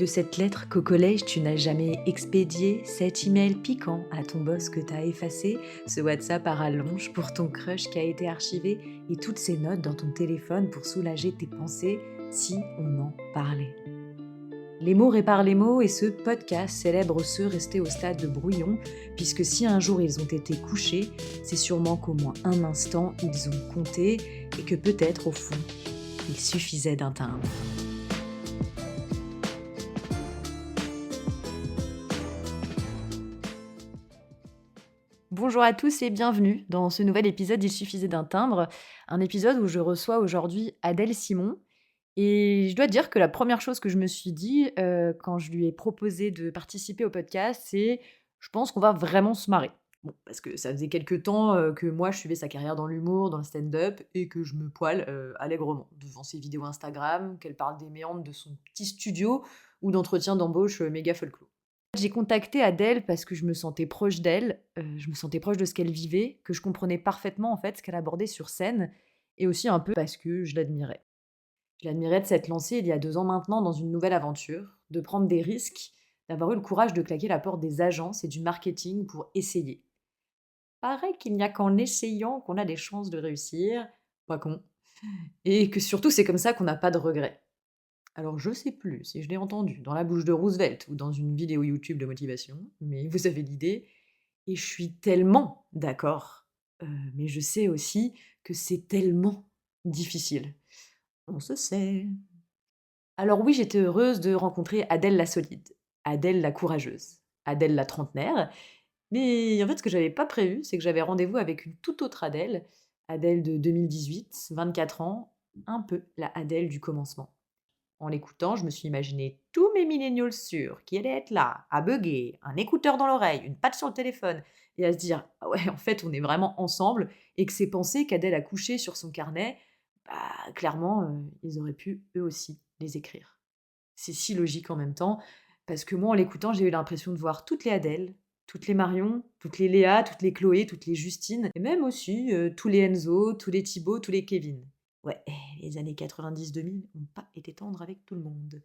De cette lettre qu'au collège tu n'as jamais expédiée, cet email piquant à ton boss que t'as effacé, ce WhatsApp à rallonge pour ton crush qui a été archivé et toutes ces notes dans ton téléphone pour soulager tes pensées si on en parlait. Les mots réparent les mots et ce podcast célèbre ceux restés au stade de brouillon, puisque si un jour ils ont été couchés, c'est sûrement qu'au moins un instant ils ont compté et que peut-être au fond, il suffisait d'un timbre. Bonjour à tous et bienvenue dans ce nouvel épisode Il suffisait d'un timbre, un épisode où je reçois aujourd'hui Adèle Simon. Et je dois dire que la première chose que je me suis dit quand je lui ai proposé de participer au podcast, c'est je pense qu'on va vraiment se marrer. Bon, parce que ça faisait quelques temps que moi je suivais sa carrière dans l'humour, dans le stand-up, et que je me poile allègrement devant ses vidéos Instagram, qu'elle parle des méandres de son petit studio ou d'entretien d'embauche méga folklore. J'ai contacté Adèle parce que je me sentais proche d'elle, je me sentais proche de ce qu'elle vivait, que je comprenais parfaitement en fait ce qu'elle abordait sur scène, et aussi un peu parce que je l'admirais. Je l'admirais de s'être lancée il y a 2 ans maintenant dans une nouvelle aventure, de prendre des risques, d'avoir eu le courage de claquer la porte des agences et du marketing pour essayer. Paraît qu'il n'y a qu'en essayant qu'on a des chances de réussir, pas con, et que surtout c'est comme ça qu'on n'a pas de regrets. Alors je sais plus si je l'ai entendu dans la bouche de Roosevelt ou dans une vidéo YouTube de motivation, mais vous avez l'idée, et je suis tellement d'accord. Mais je sais aussi que c'est tellement difficile. On se sait. Alors oui, j'étais heureuse de rencontrer Adèle la solide, Adèle la courageuse, Adèle la trentenaire. Mais en fait, ce que j'avais pas prévu, c'est que j'avais rendez-vous avec une toute autre Adèle, Adèle de 2018, 24 ans, un peu la Adèle du commencement. En l'écoutant, je me suis imaginé tous mes millennials sûrs qui allaient être là, à bugger, un écouteur dans l'oreille, une patte sur le téléphone, et à se dire ah ouais, en fait, on est vraiment ensemble, et que ces pensées qu'Adèle a couchées sur son carnet, bah, clairement, ils auraient pu eux aussi les écrire. C'est si logique en même temps, parce que moi, en l'écoutant, j'ai eu l'impression de voir toutes les Adèle, toutes les Marion, toutes les Léa, toutes les Chloé, toutes les Justine, et même aussi tous les Enzo, tous les Thibaut, tous les Kevin. Ouais, les années 90-2000 n'ont pas été tendres avec tout le monde.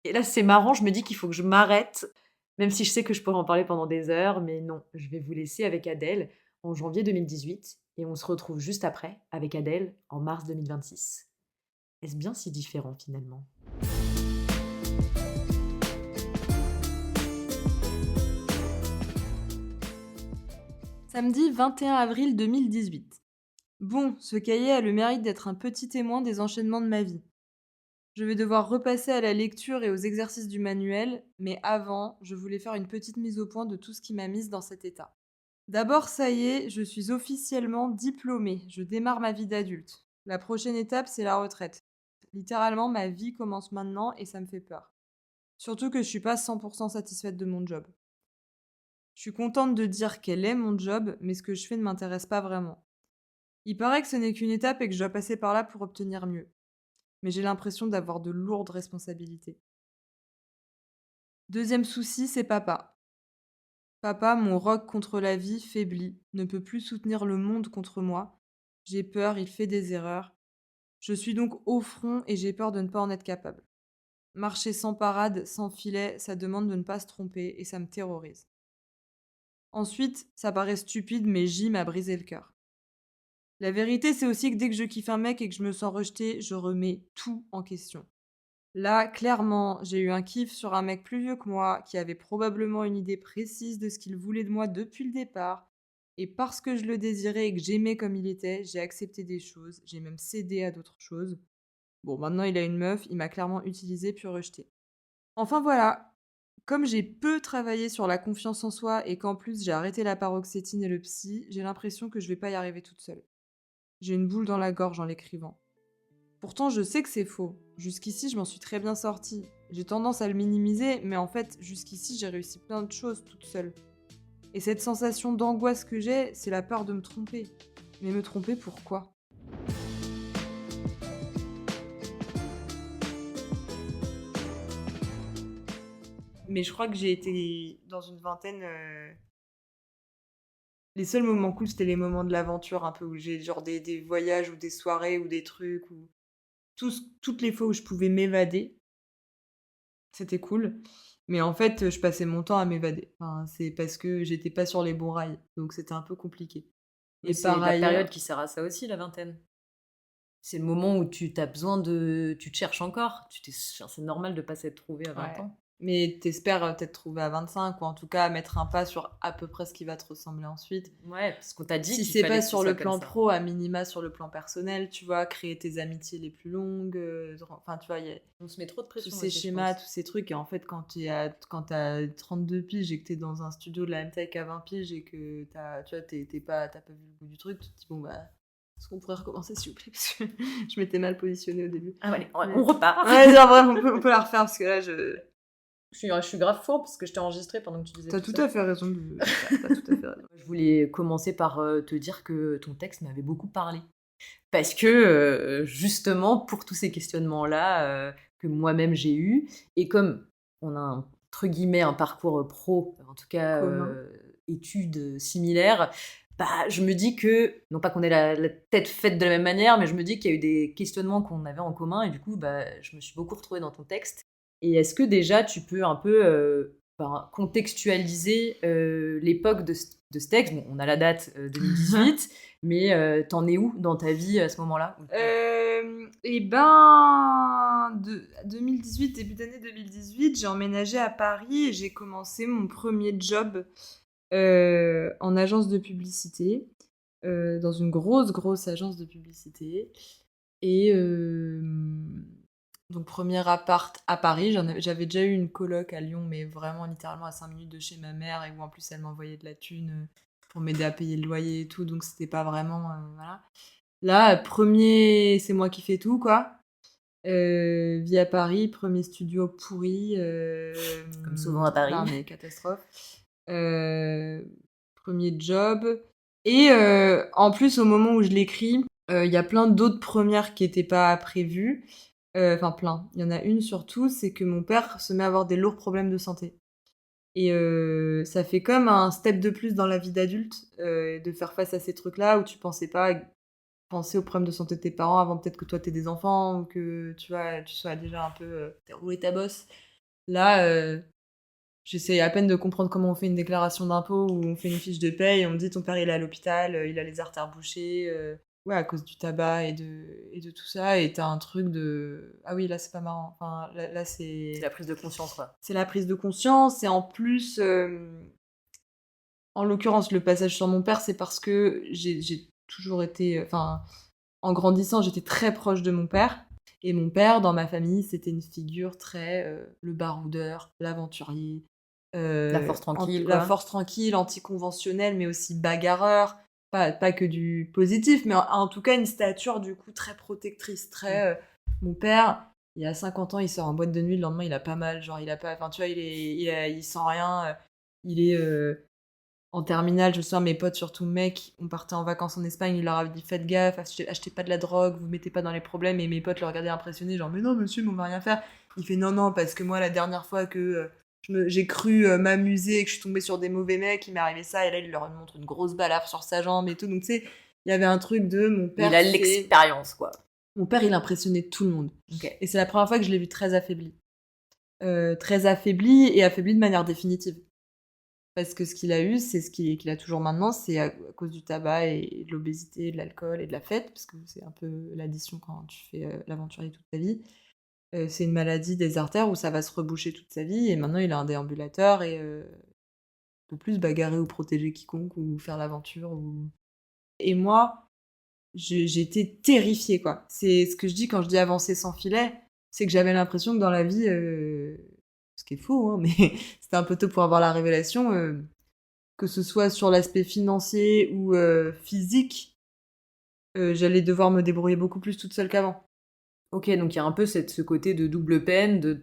Et là, c'est marrant, je me dis qu'il faut que je m'arrête, même si je sais que je pourrais en parler pendant des heures, mais non, je vais vous laisser avec Adèle en janvier 2018, et on se retrouve juste après avec Adèle en mars 2026. Est-ce bien si différent finalement? Samedi 21 avril 2018. Bon, ce cahier a le mérite d'être un petit témoin des enchaînements de ma vie. Je vais devoir repasser à la lecture et aux exercices du manuel, mais avant, je voulais faire une petite mise au point de tout ce qui m'a mise dans cet état. D'abord, ça y est, je suis officiellement diplômée, je démarre ma vie d'adulte. La prochaine étape, c'est la retraite. Littéralement, ma vie commence maintenant et ça me fait peur. Surtout que je suis pas 100% satisfaite de mon job. Je suis contente de dire quel est mon job, mais ce que je fais ne m'intéresse pas vraiment. Il paraît que ce n'est qu'une étape et que je dois passer par là pour obtenir mieux. Mais j'ai l'impression d'avoir de lourdes responsabilités. Deuxième souci, c'est papa. Papa, mon roc contre la vie, faiblit, ne peut plus soutenir le monde contre moi. J'ai peur, il fait des erreurs. Je suis donc au front et j'ai peur de ne pas en être capable. Marcher sans parade, sans filet, ça demande de ne pas se tromper et ça me terrorise. Ensuite, ça paraît stupide, mais J m'a brisé le cœur. La vérité, c'est aussi que dès que je kiffe un mec et que je me sens rejetée, je remets tout en question. Là, clairement, j'ai eu un kiff sur un mec plus vieux que moi, qui avait probablement une idée précise de ce qu'il voulait de moi depuis le départ. Et parce que je le désirais et que j'aimais comme il était, j'ai accepté des choses, j'ai même cédé à d'autres choses. Bon, maintenant il a une meuf, il m'a clairement utilisé puis rejeté. Enfin voilà, comme j'ai peu travaillé sur la confiance en soi et qu'en plus j'ai arrêté la paroxétine et le psy, j'ai l'impression que je vais pas y arriver toute seule. J'ai une boule dans la gorge en l'écrivant. Pourtant, je sais que c'est faux. Jusqu'ici, je m'en suis très bien sortie. J'ai tendance à le minimiser, mais en fait, jusqu'ici, j'ai réussi plein de choses toute seule. Et cette sensation d'angoisse que j'ai, c'est la peur de me tromper. Mais me tromper pourquoi? Mais je crois que j'ai été dans une vingtaine. Les seuls moments cool, c'était les moments de l'aventure, un peu où j'ai genre des voyages ou des soirées ou des trucs, ou toutes les fois où je pouvais m'évader. C'était cool. Mais en fait, je passais mon temps à m'évader. Enfin, c'est parce que j'étais pas sur les bons rails, donc c'était un peu compliqué. Mais Et c'est par la période ailleurs qui sert à ça aussi, la vingtaine. C'est le moment où tu as besoin de tu te cherches encore. C'est normal de pas s'être trouvé à 20 ouais. ans. Mais tu espères, t'être trouvé à 25 ou en tout cas mettre un pas sur à peu près ce qui va te ressembler ensuite. Ouais, parce qu'on t'a dit Si qu'il c'est pas fallait que ce sur soit le comme plan ça. pro, à minima sur le plan personnel, tu vois? Créer tes amitiés les plus longues, enfin, tu vois? Il y a On se met trop de tous pression ces aussi, je schémas, pense. tous ces trucs et en fait, quand tu as 32 piges et que tu es dans un studio de la même taille qu'à 20 piges et que tu vois, tu pas vu le bout du truc, tu te dis: «Bon, bah, est-ce qu'on pourrait recommencer, s'il vous plaît?» Parce que je m'étais mal positionnée au début. Ah allez, Mais on repart. ouais, non, en vrai, on peut la refaire parce que là, Je suis grave fort parce que je t'ai enregistré pendant que tu disais tu tout tout ça. à fait raison de le faire, tu tout à fait raison. Je voulais commencer par, te dire que ton texte m'avait beaucoup parlé. Parce que, justement, pour tous ces questionnements-là, que moi-même j'ai eus et comme on a entre guillemets «un parcours, pro», en tout cas, Commun. études, similaires, bah, je me dis que non pas qu'on ait la tête faite de la même manière, mais je me dis qu'il y a eu des questionnements qu'on avait en commun et du coup, bah, je me suis beaucoup retrouvée dans ton texte. Et est-ce que déjà tu peux un peu, contextualiser, l'époque de ce texte? Bon, on a la date, 2018, mais tu es où dans ta vie à ce moment-là? Et ben, de 2018, début d'année 2018, j'ai emménagé à Paris et j'ai commencé mon premier job, en agence de publicité, dans une grosse, grosse agence de publicité et donc premier appart à Paris. J'avais déjà eu une coloc à Lyon, mais vraiment littéralement à 5 minutes de chez ma mère et où en plus elle m'envoyait de la thune, pour m'aider à payer le loyer et tout, donc c'était pas vraiment, voilà. Là, premier c'est moi qui fais tout, quoi. Vie à Paris, premier studio pourri, Comme souvent à Paris. non mais catastrophe. Heu, 1 job et en plus, au moment où je l'écris, il y a plein d'autres premières qui étaient pas prévues. Enfin plein, il y en a une surtout, c'est que mon père se met à avoir des lourds problèmes de santé et ça fait comme un step de plus dans la vie d'adulte, de faire face à ces trucs-là où tu pensais pas penser aux problèmes de santé de tes parents avant peut-être que toi tu des enfants ou que, tu vois, tu sois déjà un peu, tu roulé ta bosse. Là, j'essaie à peine de comprendre comment on fait une déclaration d'impôt ou on fait une fiche de paye et on me dit: «Ton père, il est à l'hôpital, il a les artères bouchées», ouais, à cause du tabac et de tout ça et tu as un truc de: «Ah oui, là, c'est pas marrant». Enfin, là, C'est la prise de conscience, quoi. c'est la prise de conscience et en plus, en l'occurrence, le passage sur mon père, c'est parce que j'ai toujours été, enfin, en grandissant, j'étais très proche de mon père et mon père, dans ma famille, c'était une figure très, le baroudeur, l'aventurier, La force tranquille, la quoi. force tranquille, anticonventionnel, mais aussi bagarreur. Pas que du positif, mais en tout cas une stature du coup très protectrice, très, mon père, il y a 50 ans, il sort en boîte de nuit, le lendemain il a pas mal, genre il a pas enfin tu vois, il sent rien, il est, en terminale, je me souviens, mes potes, surtout mecs, on partait en vacances en Espagne, il leur avait dit: «Faites gaffe, achetez pas de la drogue, vous mettez pas dans les problèmes» et mes potes le regardaient impressionnés, genre: «Mais non monsieur, mais on va rien faire». Il fait: «Non, non, parce que moi, la dernière fois que, j'ai cru, m'amuser et que je suis tombée sur des mauvais mecs, il m'est arrivé ça» et là, il leur montre une grosse balafre sur sa jambe et tout, donc tu sais, il y avait un truc de Il a l'expérience, quoi. mon père, il impressionnait tout le monde OK. et c'est la première fois que je l'ai vu très affaibli et affaibli de manière définitive. Parce que ce qu'il a eu, c'est qu'il a toujours maintenant, c'est à cause du tabac et de l'obésité, de l'alcool et de la fête, parce que c'est un peu l'addition quand tu fais, l'aventurier toute ta vie. C'est une maladie des artères où ça va se reboucher toute sa vie et maintenant il a un déambulateur et peut plus se bagarrer ou protéger quiconque ou faire l'aventure ou et moi, j'étais terrifiée, quoi. C'est ce que je dis quand je dis avancer sans filet, c'est que j'avais l'impression que dans la vie, ce qui est faux, hein, mais c'était un peu tôt pour avoir la révélation, que ce soit sur l'aspect financier ou physique, j'allais devoir me débrouiller beaucoup plus toute seule qu'avant. OK, donc il y a un peu ce côté de double peine,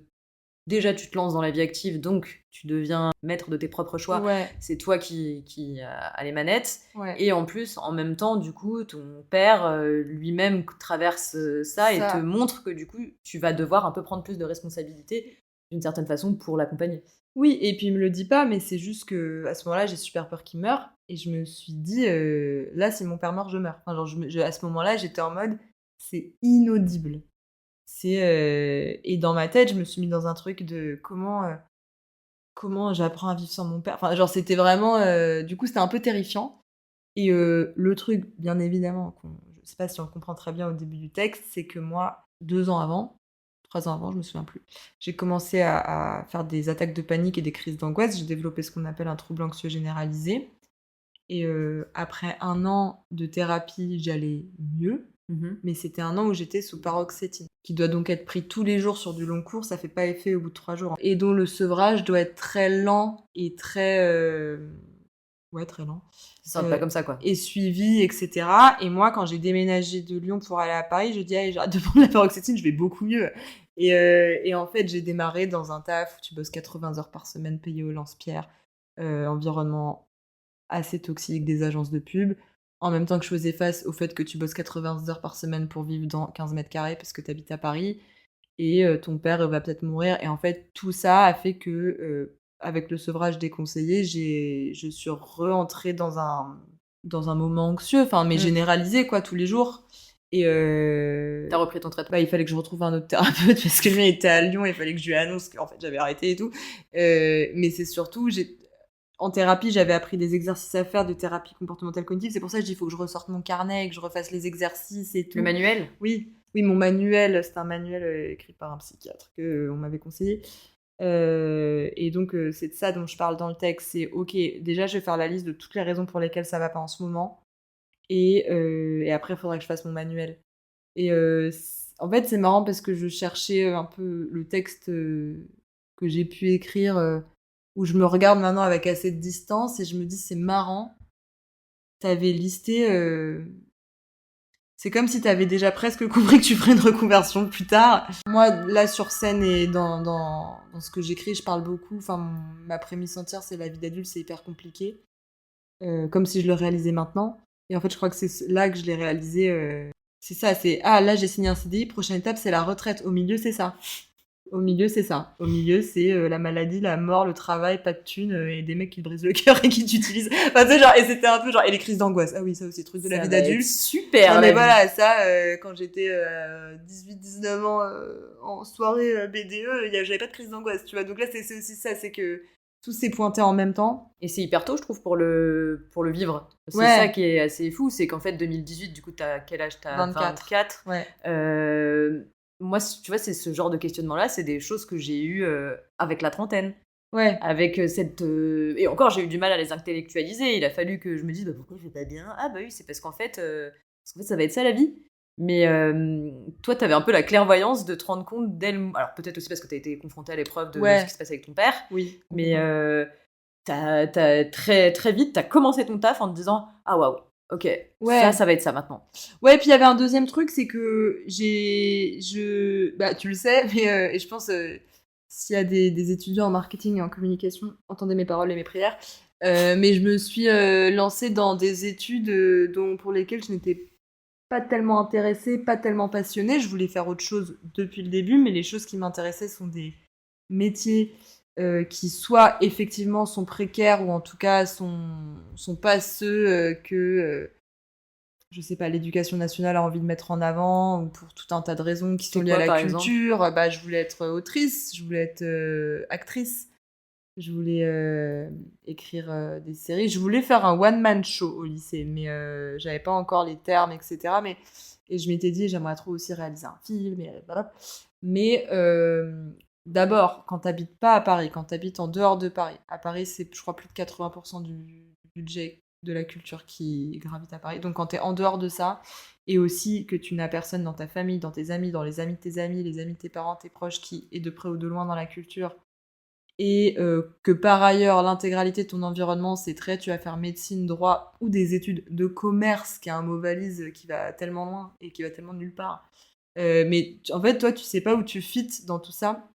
déjà tu te lances dans la vie active, donc tu deviens maître de tes propres choix. Ouais, C'est toi qui as les manettes ouais, et en plus, en même temps, du coup, ton père, lui-même traverse, ça et te ça. montre que, du coup, tu vas devoir un peu prendre plus de responsabilités, d'une certaine façon, pour l'accompagner. Oui et puis il me le dit pas, mais c'est juste qu'à ce moment-là, j'ai super peur qu'il meure et je me suis dit, «Là, si mon père meurt, je meurs». Enfin genre à ce moment-là, j'étais en mode: «C'est inaudible. Et dans ma tête, je me suis mis dans un truc de comment j'apprends à vivre sans mon père. Enfin, genre, c'était vraiment, du coup, c'était un peu terrifiant. Et le truc, bien évidemment, je sais pas si on le comprend très bien au début du texte, c'est que moi, 2 ans avant, 3 ans avant, je me souviens plus, j'ai commencé à faire des attaques de panique et des crises d'angoisse. J'ai développé ce qu'on appelle un trouble anxieux généralisé. Et après 1 an de thérapie, j'allais mieux, mais c'était 1 an où j'étais sous paroxétine, qui doit donc être pris tous les jours sur du long cours, ça fait pas effet au bout de 3 jours, et dont le sevrage doit être très lent et très, ouais, très lent, Ça sera pas comme ça, quoi. et suivi, et cetera. Et moi, quand j'ai déménagé de Lyon pour aller à Paris, je dis: «Allez, j'arrête de prendre la paroxétine, je vais beaucoup mieux». Et en fait, j'ai démarré dans un taf où tu bosses 80 heures par semaine, payé au lance-pierre, environnement assez toxique des agences de pub, en même temps que je faisais face au fait que tu bosses 80 heures par semaine pour vivre dans 15 mètres carrés parce que tu habites à Paris, et ton père va peut-être mourir. Et en fait, tout ça a fait que, avec le sevrage déconseillé, je suis rentrée dans un moment anxieux, enfin, mais généralisé, quoi, tous les jours. Et T'as repris ton traitement. bah, il fallait que je retrouve un autre thérapeute parce que le mien était à Lyon, il fallait que je lui annonce qu'en fait, j'avais arrêté et tout. Mais c'est surtout, en thérapie, j'avais appris des exercices à faire de thérapie comportementale cognitive. C'est pour ça que je dis: «Il faut que je ressorte mon carnet et que je refasse les exercices et tout». Le manuel? Oui, oui, mon manuel, c'est un manuel, écrit par un psychiatre que on m'avait conseillé. Et donc c'est de ça dont je parle dans le texte. C'est OK, déjà, je vais faire la liste de toutes les raisons pour lesquelles ça va pas en ce moment, et après, il faudra que je fasse mon manuel. Et en fait, c'est marrant parce que je cherchais, un peu le texte, que j'ai pu écrire, où je me regarde maintenant avec assez de distance, et je me dis: «C'est marrant, t'avais listé, c'est comme si t'avais déjà presque compris que tu ferais une reconversion plus tard». Moi, là, sur scène et dans ce que j'écris, je parle beaucoup, enfin, ma prémisse entière, c'est la vie d'adulte, c'est hyper compliqué, comme si je le réalisais maintenant. Et en fait, je crois que c'est là que je l'ai réalisé, c'est ça, c'est: «Ah, là, j'ai signé un CDI, prochaine étape, c'est la retraite». Au milieu, c'est ça. Au milieu, c'est ça. Au milieu, c'est, la maladie, la mort, le travail, pas de thunes, et des mecs qui te brisent le cœur et qui t'utilisent. Enfin, tu sais, genre, et c'était un peu genre, et les crises d'angoisse. Ah oui, ça aussi, truc de la Ça vie va être d'adulte. super, Non, mais la vie. voilà, ça, quand j'étais 18-19 ans, en soirée BDE, j'avais pas de crise d'angoisse, tu vois. Donc là, c'est aussi ça, c'est que tout s'est pointé en même temps. Et c'est hyper tôt, je trouve, pour le vivre. C'est Ouais. ça qui est assez fou, c'est qu'en fait, 2018, du coup, t'as quel âge? T'as 24. 24. Ouais. Moi, tu vois, c'est ce genre de questionnement-là, c'est des choses que j'ai eues avec la trentaine. Ouais. Avec cette. Et encore, j'ai eu du mal à les intellectualiser. Il a fallu que je me dise, bah, pourquoi je vais pas bien? Ah, bah oui, c'est parce qu'en fait, ça va être ça la vie. Mais toi, t'avais un peu la clairvoyance de te rendre compte alors peut-être aussi parce que t'as été confrontée à l'épreuve de Ouais. ce qui se passe avec ton père. Oui. Mais t'as très, très vite, t'as commencé ton taf en te disant, ah waouh, ok, Ouais. ça va être ça maintenant. Ouais, puis il y avait un deuxième truc, c'est que bah, tu le sais, mais et je pense, s'il y a des étudiants en marketing et en communication, entendez mes paroles et mes prières. Mais je me suis lancée dans des études pour lesquelles je n'étais pas tellement intéressée, pas tellement passionnée. Je voulais faire autre chose depuis le début, mais les choses qui m'intéressaient sont des métiers qui soit effectivement sont précaires, ou en tout cas sont pas ceux que je sais pas, l'éducation nationale a envie de mettre en avant, ou pour tout un tas de raisons qui sont liées à la culture. Bah, je voulais être autrice, je voulais être actrice, je voulais écrire des séries, je voulais faire un one-man show au lycée, mais j'avais pas encore les termes, etc. Et je m'étais dit, j'aimerais trop aussi réaliser un film, et voilà. Mais d'abord, quand t'habites pas à Paris, quand t'habites en dehors de Paris, à Paris, c'est, je crois, plus de 80% du budget de la culture qui gravite à Paris. Donc quand t'es en dehors de ça, et aussi que tu n'as personne dans ta famille, dans tes amis, dans les amis de tes amis, les amis de tes parents, tes proches, qui est de près ou de loin dans la culture, et que par ailleurs, l'intégralité de ton environnement, c'est tu vas faire médecine, droit, ou des études de commerce, qui est un mot valise qui va tellement loin et qui va tellement nulle part. Mais en fait, toi, tu sais pas où tu fites dans tout ça.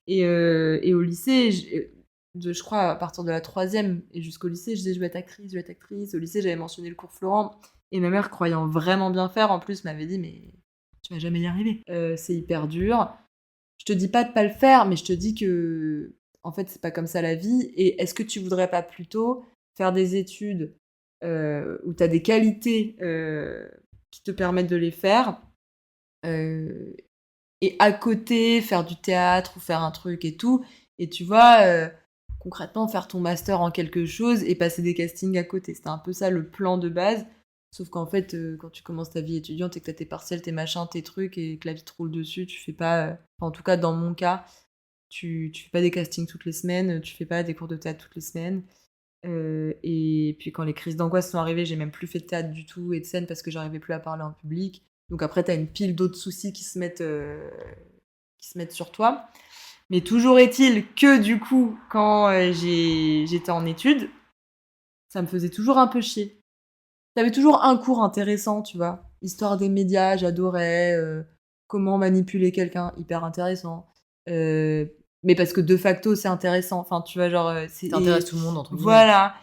Et au lycée, je crois, à partir de la 3e et jusqu'au lycée, je disais: «Je vais être actrice, je vais être actrice». Au lycée, j'avais mentionné le cours Florent, et ma mère, croyant vraiment bien faire, en plus, m'avait dit: «Mais tu vas jamais y arriver. C'est hyper dur. Je te dis pas de pas le faire, mais je te dis que, en fait, c'est pas comme ça la vie. Et est-ce que tu voudrais pas plutôt faire des études où tu as des qualités qui te permettent de les faire, et à côté faire du théâtre ou faire un truc et tout. Et tu vois, concrètement, faire ton master en quelque chose et passer des castings à côté. C'était un peu ça le plan de base. Sauf qu'en fait, quand tu commences ta vie étudiante et que t'as tes partiels, tes machins, tes trucs et que la vie te roule dessus, tu fais pas. Enfin, en tout cas, dans mon cas, tu fais pas des castings toutes les semaines, tu fais pas des cours de théâtre toutes les semaines. Et puis quand les crises d'angoisse sont arrivées, j'ai même plus fait de théâtre du tout et de scène parce que j'arrivais plus à parler en public. Donc après, t'as une pile d'autres soucis qui se mettent sur toi. Mais toujours est-il que du coup, quand j'étais en études, ça me faisait toujours un peu chier. T'avais toujours un cours intéressant, tu vois. Histoire des médias, j'adorais. Comment manipuler quelqu'un, hyper intéressant. Mais parce que de facto, c'est intéressant. Enfin, tu vois, genre... Ça intéresse tout le monde, entre guillemets. Voilà.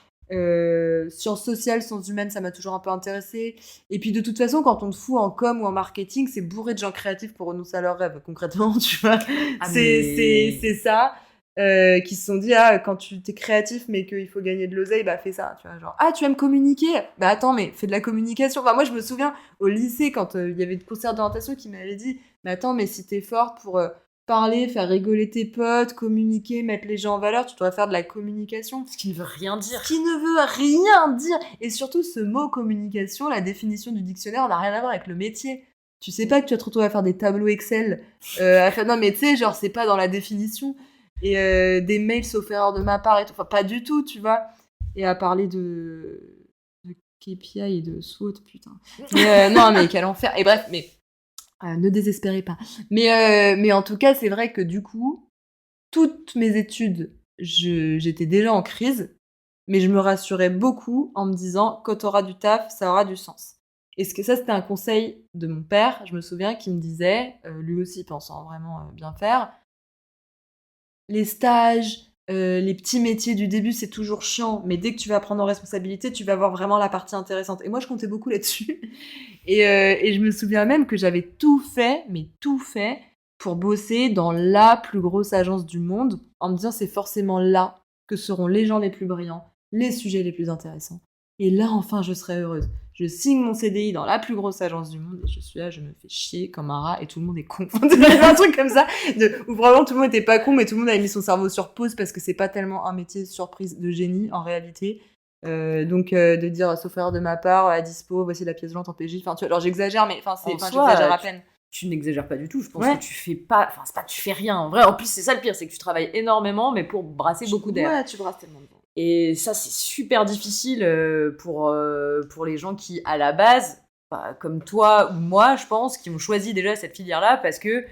Sciences sociales, sciences humaines, ça m'a toujours un peu intéressé. Et puis de toute façon, quand on te fout en com ou en marketing, c'est bourré de gens créatifs pour renoncer à leurs rêves, concrètement, tu vois. C'est ça. Qui se sont dit, quand tu t'es créatif mais qu'il faut gagner de l'oseille, bah fais ça, tu vois, genre, tu aimes communiquer, bah attends, mais fais de la communication. Enfin, moi je me souviens au lycée quand il y avait de concert d'orientation qui m'avait dit, mais attends, mais si t'es forte pour parler, faire rigoler tes potes, communiquer, mettre les gens en valeur, tu devrais faire de la communication. Ce qui ne veut rien dire. Ce qui ne veut rien dire. Et surtout, ce mot communication, la définition du dictionnaire n'a rien à voir avec le métier. Tu sais pas que tu vas te retrouver à faire des tableaux Excel. Non, mais tu sais, genre, c'est pas dans la définition. Et des mails sauf erreur de ma part et tout. Enfin, pas du tout, tu vois. Et à parler de KPI et de SWOT, putain. Mais non, mais quel enfer. Et bref, mais ne désespérez pas. Mais en tout cas, c'est vrai que du coup, toutes mes études, j'étais déjà en crise, mais je me rassurais beaucoup en me disant, quand t'auras du taf, ça aura du sens. Et ça, c'était un conseil de mon père, je me souviens, qui me disait, lui aussi pensant vraiment bien faire, les stages, les petits métiers du début, c'est toujours chiant, mais dès que tu vas prendre en responsabilité, tu vas voir vraiment la partie intéressante. Et moi, je comptais beaucoup là-dessus. Et je me souviens même que j'avais tout fait, mais tout fait, pour bosser dans la plus grosse agence du monde, en me disant c'est forcément là que seront les gens les plus brillants, les sujets les plus intéressants. Et là, enfin, je serai heureuse. Je signe mon CDI dans la plus grosse agence du monde et je suis là, je me fais chier comme un rat et tout le monde est con. Un truc comme ça, où vraiment tout le monde était pas con, mais tout le monde avait mis son cerveau sur pause parce que c'est pas tellement un métier surprise de génie en réalité. Donc de dire sauf erreur de ma part, à dispo, voici la pièce jointe en PJ. Enfin, tu vois, alors j'exagère, mais j'exagère à peine. Tu n'exagères pas du tout. Je pense que tu fais pas. Enfin, c'est pas que tu fais rien. En vrai, en plus, c'est ça le pire, c'est que tu travailles énormément, mais pour brasser beaucoup d'air. Ouais, tu brasses tellement de vent. Et ça, c'est super difficile pour les gens qui, à la base, comme toi ou moi, je pense, qui ont choisi déjà cette filière-là parce que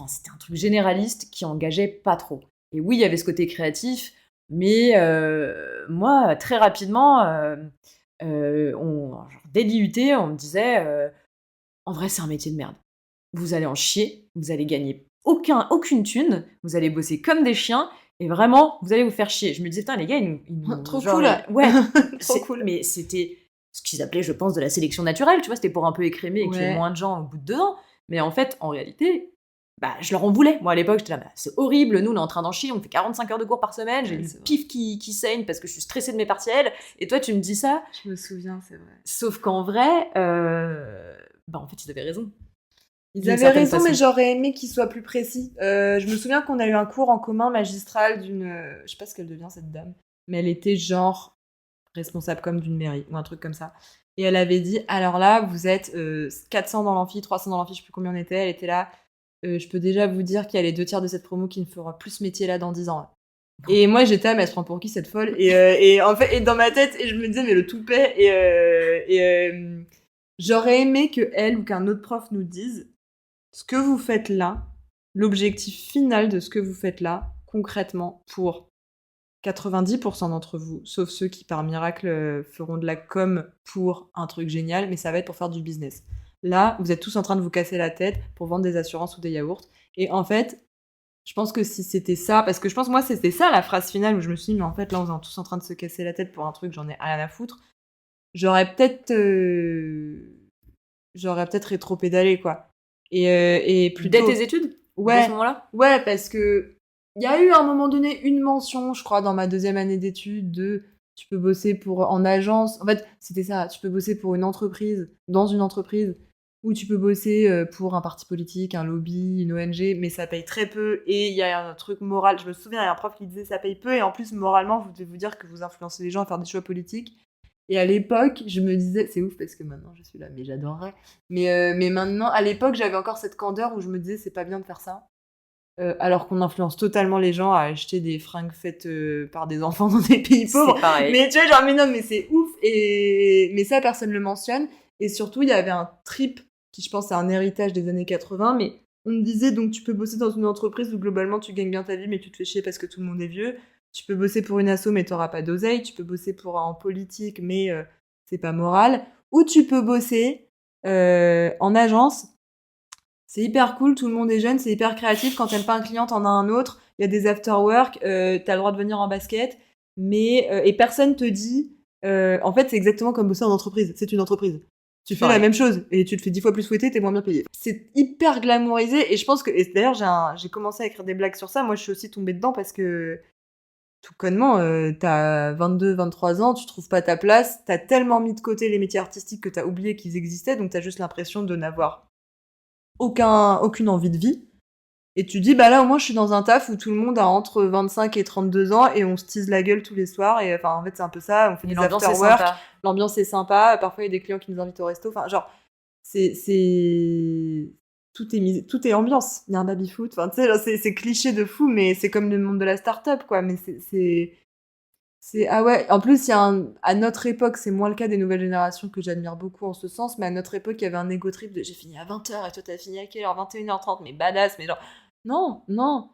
c'était un truc généraliste qui engageait pas trop. Et oui, il y avait ce côté créatif, mais moi, très rapidement, dès l'IUT, on me disait en vrai, c'est un métier de merde. Vous allez en chier, vous allez gagner aucune thune, vous allez bosser comme des chiens, et vraiment, vous allez vous faire chier. Je me disais, putain, les gars, ils nous... Trop genre, cool. Ouais, trop cool. Mais c'était ce qu'ils appelaient, je pense, de la sélection naturelle, tu vois, c'était pour un peu écrémer et qu'il y ait moins de gens au bout de 2 ans. Mais en fait, en réalité, je leur en voulais. Moi, à l'époque, j'étais là, c'est horrible, nous, on est en train d'en chier, on fait 45 heures de cours par semaine, j'ai le pif qui saigne parce que je suis stressée de mes partiels, et toi, tu me dis ça. Je me souviens, c'est vrai. Sauf qu'en vrai, en fait, ils avaient raison. Ils avaient raison, mais j'aurais aimé qu'ils soient plus précis. Je me souviens qu'on a eu un cours en commun magistral d'une... je sais pas ce qu'elle devient, cette dame. Mais elle était genre responsable comme d'une mairie, ou un truc comme ça. Et elle avait dit, alors là, vous êtes 400 dans l'amphi, 300 dans l'amphi, je sais plus combien on était. Elle était là, je peux déjà vous dire qu'il y a les 2/3 de cette promo qui ne fera plus ce métier-là dans 10 ans. Et moi, j'étais là, mais elle se prend pour qui, cette folle? Et en fait, dans ma tête, et je me disais, mais le toupet. J'aurais aimé que elle ou qu'un autre prof nous dise ce que vous faites là, l'objectif final de ce que vous faites là, concrètement, pour 90% d'entre vous, sauf ceux qui, par miracle, feront de la com pour un truc génial, mais ça va être pour faire du business. Là, vous êtes tous en train de vous casser la tête pour vendre des assurances ou des yaourts. Et en fait, je pense que si c'était ça, parce que je pense, moi, c'était ça la phrase finale où je me suis dit, mais en fait, là, on est tous en train de se casser la tête pour un truc, j'en ai rien à foutre. J'aurais peut-être rétro-pédalé, quoi. Et plutôt... Dès tes études? Ouais. À ce moment-là? Ouais, parce que il y a eu à un moment donné une mention, je crois, dans ma 2e année d'études de tu peux bosser en agence. En fait, c'était ça, tu peux bosser pour une entreprise, dans une entreprise, où tu peux bosser pour un parti politique, un lobby, une ONG, mais ça paye très peu. Et il y a un truc moral. Je me souviens, il y a un prof qui disait ça paye peu. Et en plus, moralement, vous devez vous dire que vous influencez les gens à faire des choix politiques. Et à l'époque, je me disais, c'est ouf parce que maintenant je suis là, mais j'adorerais. Mais maintenant, à l'époque, j'avais encore cette candeur où je me disais, c'est pas bien de faire ça. Alors qu'on influence totalement les gens à acheter des fringues faites par des enfants dans des pays pauvres. C'est pareil. Mais tu vois, genre, mais non, mais c'est ouf. Mais ça, personne ne le mentionne. Et surtout, il y avait un trip qui, je pense, est un héritage des années 80. Mais on me disait, donc, tu peux bosser dans une entreprise où globalement, tu gagnes bien ta vie, mais tu te fais chier parce que tout le monde est vieux. Tu peux bosser pour une asso, mais t'auras pas d'oseille. Tu peux bosser en politique, mais c'est pas moral. Ou tu peux bosser en agence. C'est hyper cool, tout le monde est jeune, c'est hyper créatif. Quand t'aimes pas un client, t'en as un autre. Il y a des after-work, t'as le droit de venir en basket. Et personne te dit... en fait, c'est exactement comme bosser en entreprise. C'est une entreprise. Tu fais la même chose et tu te fais 10 fois plus fouetter, t'es moins bien payé. C'est hyper glamourisé et je pense que... Et d'ailleurs, j'ai commencé à écrire des blagues sur ça. Moi, je suis aussi tombée dedans parce que... Tout connement, t'as 22, 23 ans, tu trouves pas ta place. T'as tellement mis de côté les métiers artistiques que t'as oublié qu'ils existaient. Donc t'as juste l'impression de n'avoir aucune envie de vie. Et tu dis, bah là, au moins, je suis dans un taf où tout le monde a entre 25 et 32 ans et on se tease la gueule tous les soirs. Et enfin, en fait, c'est un peu ça. On fait des after-work. L'ambiance est sympa. Parfois, il y a des clients qui nous invitent au resto. Enfin, genre, tout est ambiance. Il y a un baby-foot. Enfin, tu sais, c'est cliché de fou, mais c'est comme le monde de la start-up, quoi. Mais ah ouais, en plus, à notre époque, c'est moins le cas des nouvelles générations que j'admire beaucoup en ce sens, mais à notre époque, il y avait un ego trip de j'ai fini à 20h et toi t'as fini à quelle heure? 21h30, mais badass, mais genre, non, non,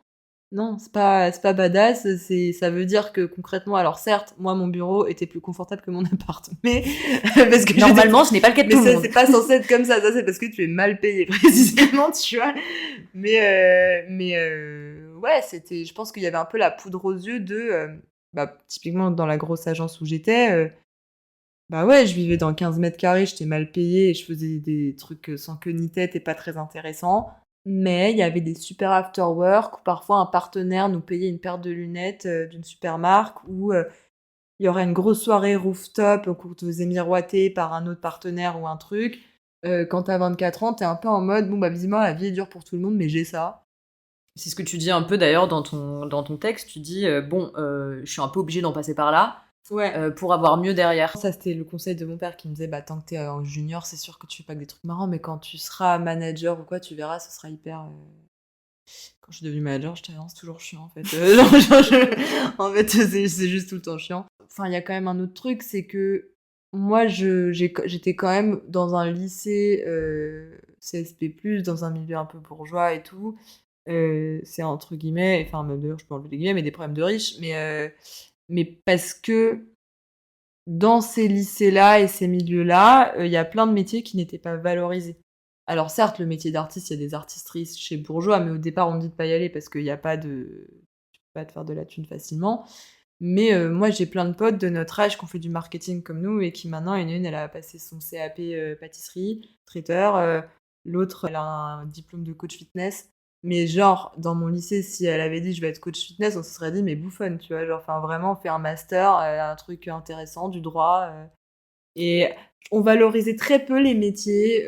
non, c'est pas badass, ça veut dire que concrètement, alors certes, moi mon bureau était plus confortable que mon appart, mais parce que normalement, ce n'est pas le cas de tout le monde. Mais c'est pas censé être comme ça c'est parce que tu es mal payé précisément, tu vois. Ouais, je pense qu'il y avait un peu la poudre aux yeux de typiquement dans la grosse agence où j'étais, bah ouais, je vivais dans 15 mètres carrés, j'étais mal payée et je faisais des trucs sans queue ni tête et pas très intéressants. Mais il y avait des super after-work où parfois un partenaire nous payait une paire de lunettes d'une super marque ou il y aurait une grosse soirée rooftop où on te faisait miroiter par un autre partenaire ou un truc. Quand t'as 24 ans, t'es un peu en mode, bon bah visiblement la vie est dure pour tout le monde, mais j'ai ça. C'est ce que tu dis un peu d'ailleurs dans ton texte. Tu dis, je suis un peu obligée d'en passer par là pour avoir mieux derrière. Ça, c'était le conseil de mon père qui me disait, tant que t'es en junior, c'est sûr que tu fais pas que des trucs marrants, mais quand tu seras manager ou quoi, tu verras, ce sera hyper... Quand je suis devenue manager, j'étais c'est toujours chiant en fait. En fait, c'est juste tout le temps chiant. Enfin, il y a quand même un autre truc, c'est que moi, j'étais quand même dans un lycée CSP+, dans un milieu un peu bourgeois et tout. C'est entre guillemets, enfin même d'ailleurs je peux enlever les guillemets, mais des problèmes de riches, mais parce que dans ces lycées-là et ces milieux-là, il y a plein de métiers qui n'étaient pas valorisés. Alors certes, le métier d'artiste, il y a des artistrices chez Bourgeois, mais au départ on dit de pas y aller parce qu'il y a pas de... Tu peux pas te faire de la thune facilement. Mais moi j'ai plein de potes de notre âge qui ont fait du marketing comme nous et qui maintenant, une elle a passé son CAP pâtisserie, traiteur, l'autre elle a un diplôme de coach fitness. Mais genre, dans mon lycée, si elle avait dit je vais être coach fitness, on se serait dit mais bouffonne, tu vois. Genre, enfin vraiment, faire un master, un truc intéressant, du droit. Et on valorisait très peu les métiers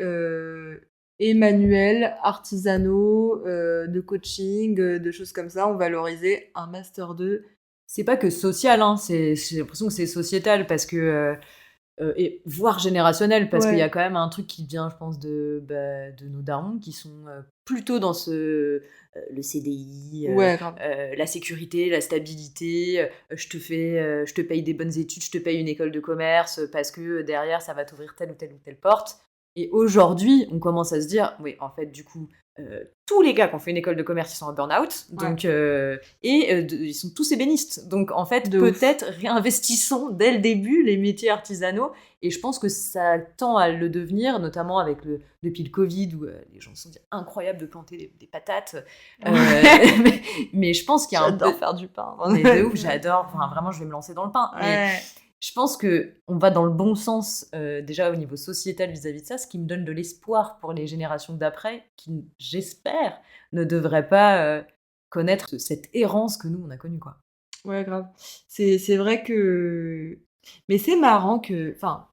et manuels, artisanaux, de coaching, de choses comme ça. On valorisait un master 2. C'est pas que social, hein, j'ai l'impression que c'est sociétal parce que... et voire générationnel, parce qu'il y a quand même un truc qui vient, je pense, de nos darons qui sont plutôt dans le CDI, la sécurité, la stabilité, je te paye des bonnes études, je te paye une école de commerce parce que derrière ça va t'ouvrir telle ou telle porte. Et aujourd'hui, on commence à se dire, oui, en fait, du coup, tous les gars qui ont fait une école de commerce, ils sont en burn-out, donc, ils sont tous ébénistes. Donc, en fait, peut-être réinvestissons dès le début les métiers artisanaux. Et je pense que ça tend à le devenir, notamment depuis le Covid, où les gens se sont dit incroyable de planter des patates. Mais je pense qu'il y a J'adore faire du pain. Mais de ouf, j'adore. Enfin, vraiment, je vais me lancer dans le pain. Mais je pense qu'on va dans le bon sens, déjà au niveau sociétal vis-à-vis de ça, ce qui me donne de l'espoir pour les générations d'après, qui, j'espère, ne devraient pas connaître cette errance que nous, on a connue, quoi. Ouais, grave. C'est vrai que... Mais c'est marrant que... Enfin,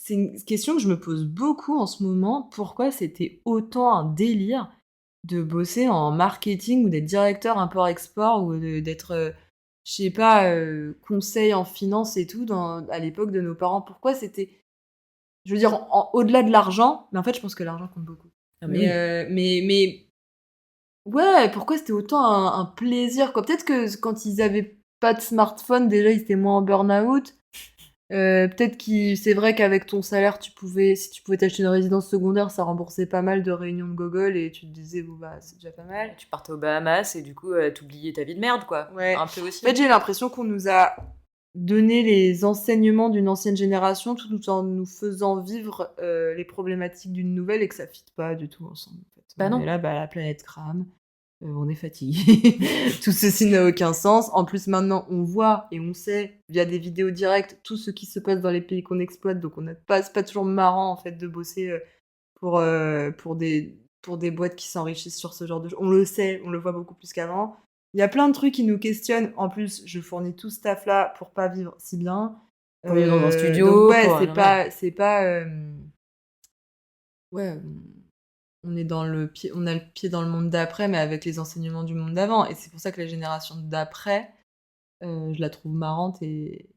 c'est une question que je me pose beaucoup en ce moment. Pourquoi c'était autant un délire de bosser en marketing ou d'être directeur import-export ou d'être, je sais pas, conseil en finance et tout à l'époque de nos parents? Pourquoi c'était je veux dire au-delà de l'argent, mais en fait, je pense que l'argent compte beaucoup. Ah mais oui. Mais ouais, pourquoi c'était autant un plaisir, quoi? Peut-être que quand ils avaient pas de smartphone, déjà, ils étaient moins en burn-out. Peut-être c'est vrai qu'avec ton salaire, si tu pouvais t'acheter une résidence secondaire, ça remboursait pas mal de réunions de gogol et tu te disais, bon, bah, c'est déjà pas mal. Tu partais aux Bahamas et du coup, t'oubliais ta vie de merde, quoi. Ouais. Un peu aussi. En fait, j'ai l'impression qu'on nous a donné les enseignements d'une ancienne génération tout en nous faisant vivre les problématiques d'une nouvelle et que ça fit pas du tout ensemble. En fait. Bah On non. est là, bah, la planète crame. On est fatigué. Tout ceci n'a aucun sens. En plus, maintenant, on voit et on sait, via des vidéos directes, tout ce qui se passe dans les pays qu'on exploite. Donc, c'est pas toujours marrant, en fait, de bosser pour des boîtes qui s'enrichissent sur ce genre de choses. On le sait, on le voit beaucoup plus qu'avant. Il y a plein de trucs qui nous questionnent. En plus, je fournis tout ce taf-là pour pas vivre si bien. Pour vivre dans un studio. Donc, ouais, pour- c'est pas. Ouais, on est on a le pied dans le monde d'après, mais avec les enseignements du monde d'avant. Et c'est pour ça que la génération d'après, je la trouve marrante et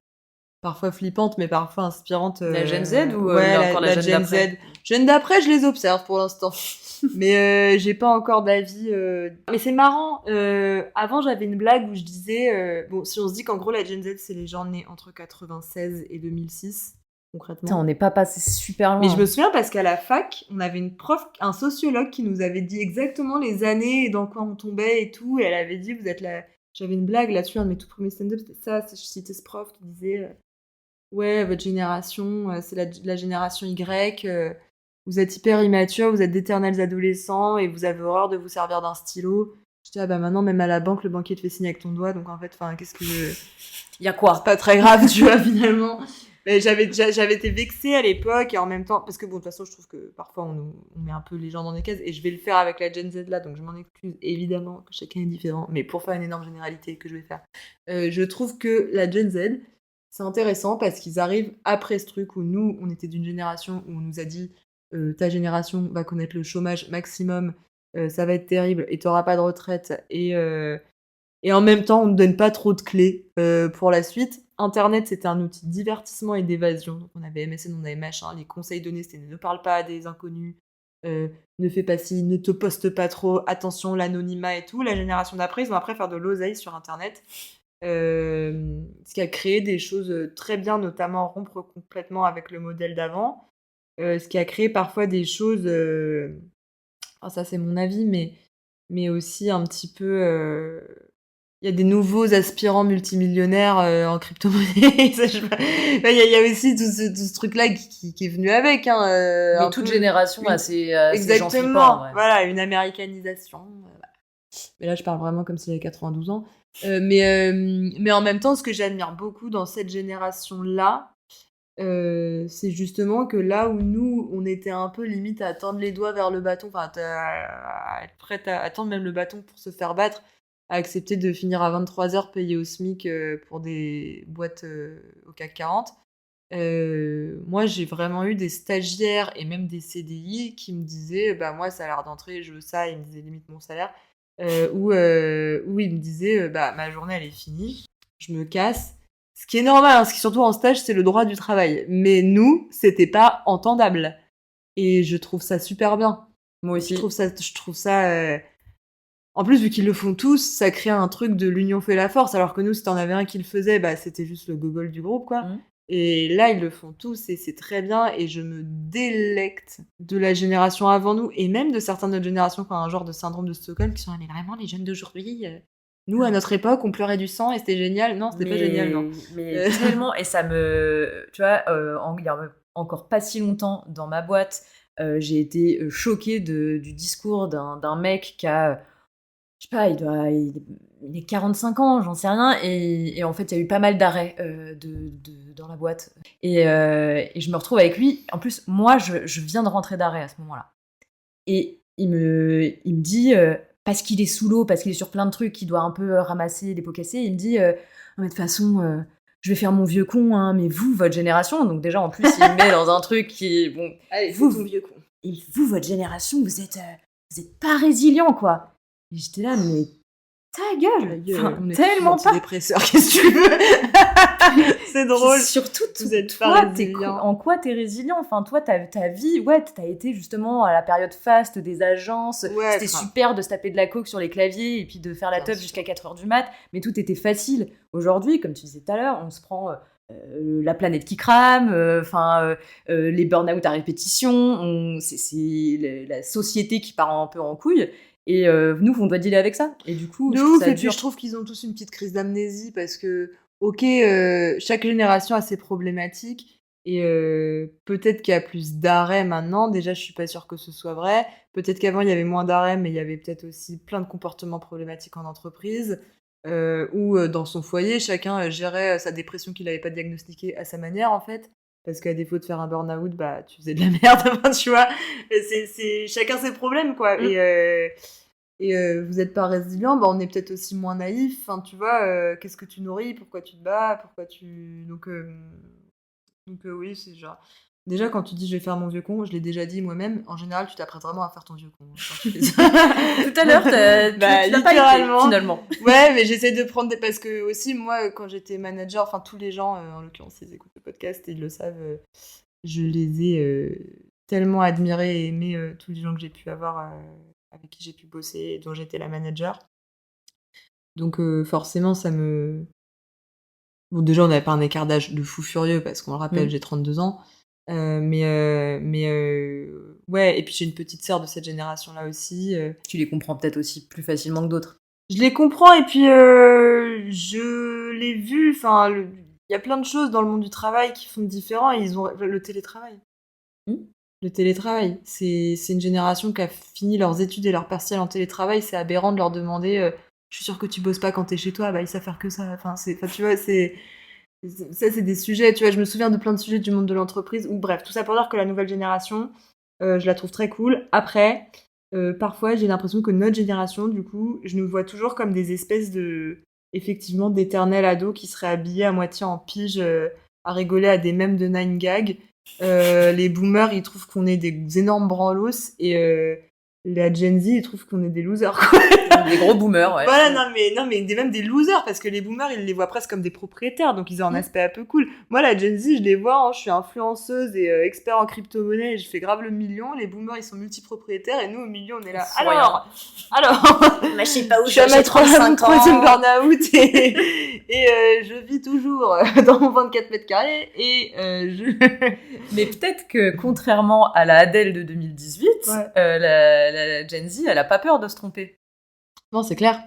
parfois flippante, mais parfois inspirante. La Gen Z ou ouais, encore la Gen Gen d'après Z. Gen d'après, je les observe pour l'instant. Mais j'ai pas encore d'avis. Mais c'est marrant. Avant, j'avais une blague où je disais... bon, si on se dit qu'en gros, la Gen Z, c'est les gens nés entre 96 et 2006, concrètement. Putain, on n'est pas passé super loin. Mais je me souviens parce qu'à la fac, on avait une prof, un sociologue qui nous avait dit exactement les années et dans quoi on tombait et tout. Et elle avait dit, vous êtes là... J'avais une blague là-dessus, un de mes tout premiers stand-up, c'était ça. Je citais ce prof qui disait... ouais, votre génération, c'est la génération Y. Vous êtes hyper immature, vous êtes d'éternels adolescents et vous avez horreur de vous servir d'un stylo. Je dis, ah bah maintenant, même à la banque, le banquier te fait signer avec ton doigt. Donc en fait, qu'est-ce que... Il y a quoi? C'est pas très grave, tu vois, finalement. Mais j'avais été vexée à l'époque et en même temps... Parce que bon, de toute façon, je trouve que parfois, on met un peu les gens dans des cases. Et je vais le faire avec la Gen Z là, donc je m'en excuse. Évidemment que chacun est différent. Mais pour faire une énorme généralité que je vais faire. Je trouve que la Gen Z... c'est intéressant parce qu'ils arrivent après ce truc où nous, on était d'une génération où on nous a dit ta génération va connaître le chômage maximum, ça va être terrible et t'auras pas de retraite. Et en même temps, on ne donne pas trop de clés pour la suite. Internet, c'était un outil de divertissement et d'évasion. Donc, on avait MSN, on avait machin. Les conseils donnés, c'était ne parle pas à des inconnus, ne fais pas ci, ne te poste pas trop, attention, l'anonymat et tout. La génération d'après, ils ont appris à faire de l'oseille sur Internet. Ce qui a créé des choses très bien, notamment rompre complètement avec le modèle d'avant. Ce qui a créé parfois des choses, ça c'est mon avis, mais aussi un petit peu... Il y a des nouveaux aspirants multimillionnaires en crypto-monnaie. Il y a aussi tout ce truc-là qui est venu avec. Hein, mais toute génération a ses gens flippants. exactement, Ouais. voilà, une américanisation. Mais là, je parle vraiment comme s'il avait 92 ans. Mais en même temps, ce que j'admire beaucoup dans cette génération-là, c'est justement que là où nous, on était un peu limite à tendre les doigts vers le bâton, enfin à être prête à tendre même le bâton pour se faire battre, à accepter de finir à 23h payé au SMIC pour des boîtes au CAC 40. Moi, j'ai vraiment eu des stagiaires et même des CDI qui me disaient, bah moi, salaire d'entrée, je veux ça, ils me disaient limite mon salaire, où ils me disaient, bah ma journée elle est finie, je me casse. Ce qui est normal, hein, ce qui surtout en stage, c'est le droit du travail. Mais nous, c'était pas entendable. Et je trouve ça super bien. Moi aussi. Je trouve ça. En plus, vu qu'ils le font tous, ça crée un truc de l'union fait la force. Alors que nous, si t'en avais un qui le faisait, bah c'était juste le gogol du groupe, quoi. Et là, ils le font tous et c'est très bien. Et je me délecte de la génération avant nous et même de certaines de notre génération qui ont un genre de syndrome de Stockholm qui sont mais vraiment les jeunes d'aujourd'hui. Nous, à notre époque, on pleurait du sang et c'était génial. Non, c'était pas génial, non. Mais tellement, et ça me... Tu vois, il y a encore pas si longtemps, dans ma boîte, j'ai été choquée du discours d'un mec qui a... je sais pas, il est 45 ans, j'en sais rien, et en fait, il y a eu pas mal d'arrêts dans la boîte. Et je me retrouve avec lui. En plus, moi, je viens de rentrer d'arrêt à ce moment-là. Et il me dit, parce qu'il est sous l'eau, parce qu'il est sur plein de trucs, qu'il doit un peu ramasser des pots cassés, il me dit, non, mais de toute façon, je vais faire mon vieux con, hein, mais vous, votre génération, donc déjà en plus il me met dans un truc qui est bon. Allez, Vous, fais ton vieux con. Et vous, votre génération, vous êtes pas résilient, quoi. Et j'étais là, mais ta gueule, enfin, On est tellement tous pas. antidépresseurs, qu'est-ce que tu veux? C'est drôle. Surtout, Vous êtes toi, pas résilient. en quoi t'es résilient? Enfin, toi, ta vie, ouais, t'as été justement à la période faste des agences. Ouais, C'était grave. super de se taper de la coke sur les claviers et puis de faire la Bien teuf sûr. jusqu'à 4h du mat, mais tout était facile. Aujourd'hui, comme tu disais tout à l'heure, on se prend la planète qui crame, les burn-out à répétition, c'est la société qui part un peu en couille. Et nous, on doit dealer avec ça. Et du coup, De je trouve ouf, ça et puis dur. je trouve qu'ils ont tous une petite crise d'amnésie parce que, ok, chaque génération a ses problématiques et peut-être qu'il y a plus d'arrêt maintenant. Déjà, je suis pas sûre que ce soit vrai. Peut-être qu'avant, il y avait moins d'arrêt, mais il y avait peut-être aussi plein de comportements problématiques en entreprise ou dans son foyer, chacun gérait sa dépression qu'il n'avait pas diagnostiquée à sa manière, en fait. Parce qu'à défaut de faire un burn-out, bah, tu faisais de la merde, enfin, tu vois. C'est chacun ses problèmes, quoi. Et vous êtes pas résilient, bah, on est peut-être aussi moins naïf. Enfin, tu vois, qu'est-ce que tu nourris? Pourquoi tu te bats? Pourquoi tu... Donc oui, c'est genre... Déjà, quand tu dis je vais faire mon vieux con, je l'ai déjà dit moi-même, en général, tu t'apprêtes vraiment à faire ton vieux con. Quand tu fais ça. Tout à l'heure, tu l'as pas été, littéralement. finalement. Ouais, mais j'essaie de prendre des... Parce que aussi, moi, quand j'étais manager, enfin, tous les gens, en l'occurrence, ils écoutent le podcast et ils le savent, je les ai tellement admirés et aimés, tous les gens que j'ai pu avoir, avec qui j'ai pu bosser et dont j'étais la manager. Donc forcément, ça me... Bon, déjà, on n'avait pas un écart d'âge de fou furieux, parce qu'on le rappelle, j'ai 32 ans. Ouais, et puis j'ai une petite sœur de cette génération-là aussi. Tu les comprends peut-être aussi plus facilement que d'autres. Je les comprends, et puis je l'ai vu, enfin, il y a plein de choses dans le monde du travail qui font différent, et ils ont le télétravail. Le télétravail, c'est une génération qui a fini leurs études et leurs partiels en télétravail. C'est aberrant de leur demander je suis sûre que tu bosses pas quand t'es chez toi. Bah, ils savent faire que ça. Enfin, tu vois, ça, c'est des sujets. Tu vois, je me souviens de plein de sujets du monde de l'entreprise. Ou bref, tout ça pour dire que la nouvelle génération, je la trouve très cool. Après, parfois, j'ai l'impression que notre génération, du coup, je nous vois toujours comme des espèces effectivement, d'éternels ados qui seraient habillés à moitié en pige, à rigoler à des mèmes de 9gag. Les boomers, ils trouvent qu'on est des énormes branlos, et la Gen Z, ils trouvent qu'on est des losers, quoi. Des gros boomers, ouais. Voilà, non, mais même des losers, parce que les boomers, ils les voient presque comme des propriétaires, donc ils ont un aspect un peu cool. Moi, la Gen Z, je les vois, je suis influenceuse et expert en crypto-monnaie, et je fais grave le million. Les boomers, ils sont multipropriétaires, et nous, au milieu, on est là. Alors, je sais pas où je suis à ma troisième burn-out, et je vis toujours dans mon 24 mètres carrés, et Mais peut-être que, contrairement à la Adèle de 2018, Ouais. la Gen Z, elle a pas peur de se tromper. Non, c'est clair.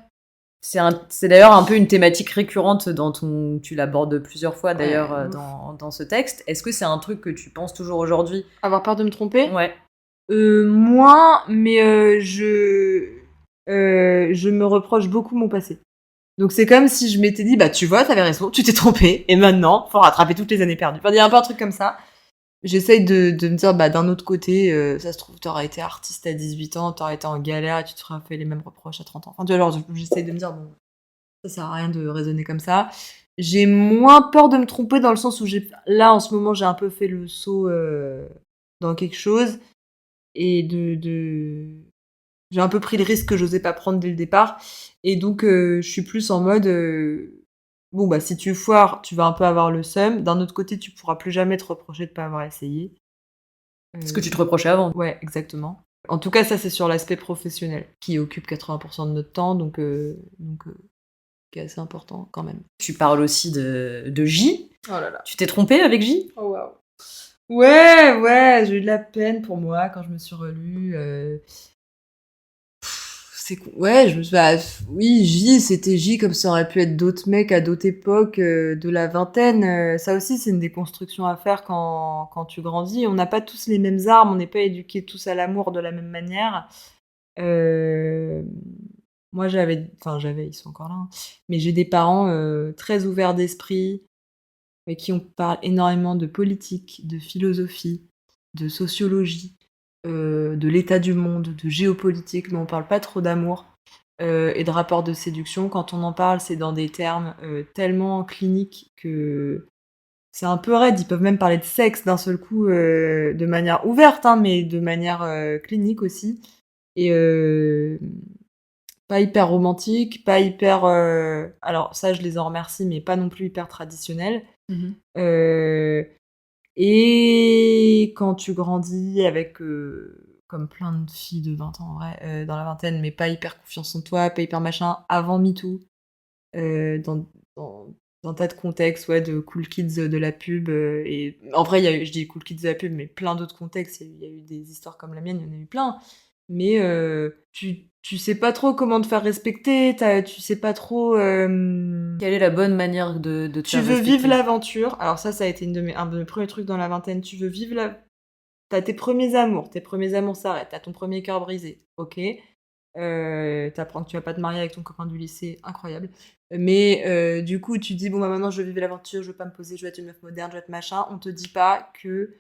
C'est d'ailleurs un peu une thématique récurrente tu l'abordes plusieurs fois d'ailleurs Ouais, dans ce texte. Est-ce que c'est un truc que tu penses toujours aujourd'hui? Avoir peur de me tromper? Ouais. Moins, mais je me reproche beaucoup mon passé. Donc c'est comme si je m'étais dit, bah tu vois, t'avais raison, tu t'es trompé, et maintenant, faut rattraper toutes les années perdues. Enfin, il y a un peu un truc comme ça. J'essaye de me dire, bah d'un autre côté, ça se trouve, t'auras été artiste à 18 ans, t'auras été en galère, et tu te seras fait les mêmes reproches à 30 ans. Enfin, tu vois, alors j'essaye de me dire, bon, ça sert à rien de raisonner comme ça. J'ai moins peur de me tromper, dans le sens où là, en ce moment, j'ai un peu fait le saut dans quelque chose, et j'ai un peu pris le risque que j'osais pas prendre dès le départ, et donc je suis plus en mode bon, bah si tu foires, tu vas un peu avoir le seum. D'un autre côté, tu pourras plus jamais te reprocher de pas avoir essayé. Ce que tu te reprochais avant. Ouais, exactement. En tout cas, ça, c'est sur l'aspect professionnel, qui occupe 80% de notre temps, donc qui est assez important quand même. Tu parles aussi de J. Oh là là. Tu t'es trompée avec J? Oh waouh. Ouais, j'ai eu de la peine pour moi quand je me suis relue. Ouais, je me suis oui, J, c'était J, comme ça aurait pu être d'autres mecs à d'autres époques de la vingtaine. Ça aussi, c'est une déconstruction à faire quand tu grandis. On n'a pas tous les mêmes armes, on n'est pas éduqués tous à l'amour de la même manière. Moi, ils sont encore là, hein, mais j'ai des parents très ouverts d'esprit, avec qui on parle énormément de politique, de philosophie, de sociologie, de l'état du monde, de géopolitique, mais on parle pas trop d'amour. et de rapports de séduction. Quand on en parle, c'est dans des termes tellement cliniques que c'est un peu raide. Ils peuvent même parler de sexe d'un seul coup, de manière ouverte, hein, mais de manière clinique aussi. Et pas hyper romantique, pas hyper. Alors, ça, je les en remercie, mais pas non plus hyper traditionnel. Euh, et quand tu grandis avec, comme plein de filles de 20 ans en vrai, dans la vingtaine, mais pas hyper confiance en toi, pas hyper machin, avant MeToo, dans, dans, dans un tas de contextes, ouais, de cool kids de la pub. Et en vrai, je dis cool kids de la pub, mais plein d'autres contextes. Il y a eu des histoires comme la mienne, il y en a eu plein. Mais tu sais pas trop comment te faire respecter, tu sais pas trop. Quelle est la bonne manière de te Tu faire veux vivre respecter? l'aventure. Alors ça a été un de mes premiers trucs dans la vingtaine. Tu veux vivre la. T'as tes premiers amours s'arrêtent, t'as ton premier cœur brisé, ok. T'apprends que tu vas pas te marier avec ton copain du lycée, incroyable. Mais du coup, tu dis, bon, bah maintenant je veux vivre l'aventure, je veux pas me poser, je veux être une meuf moderne, je veux être machin. On te dit pas que,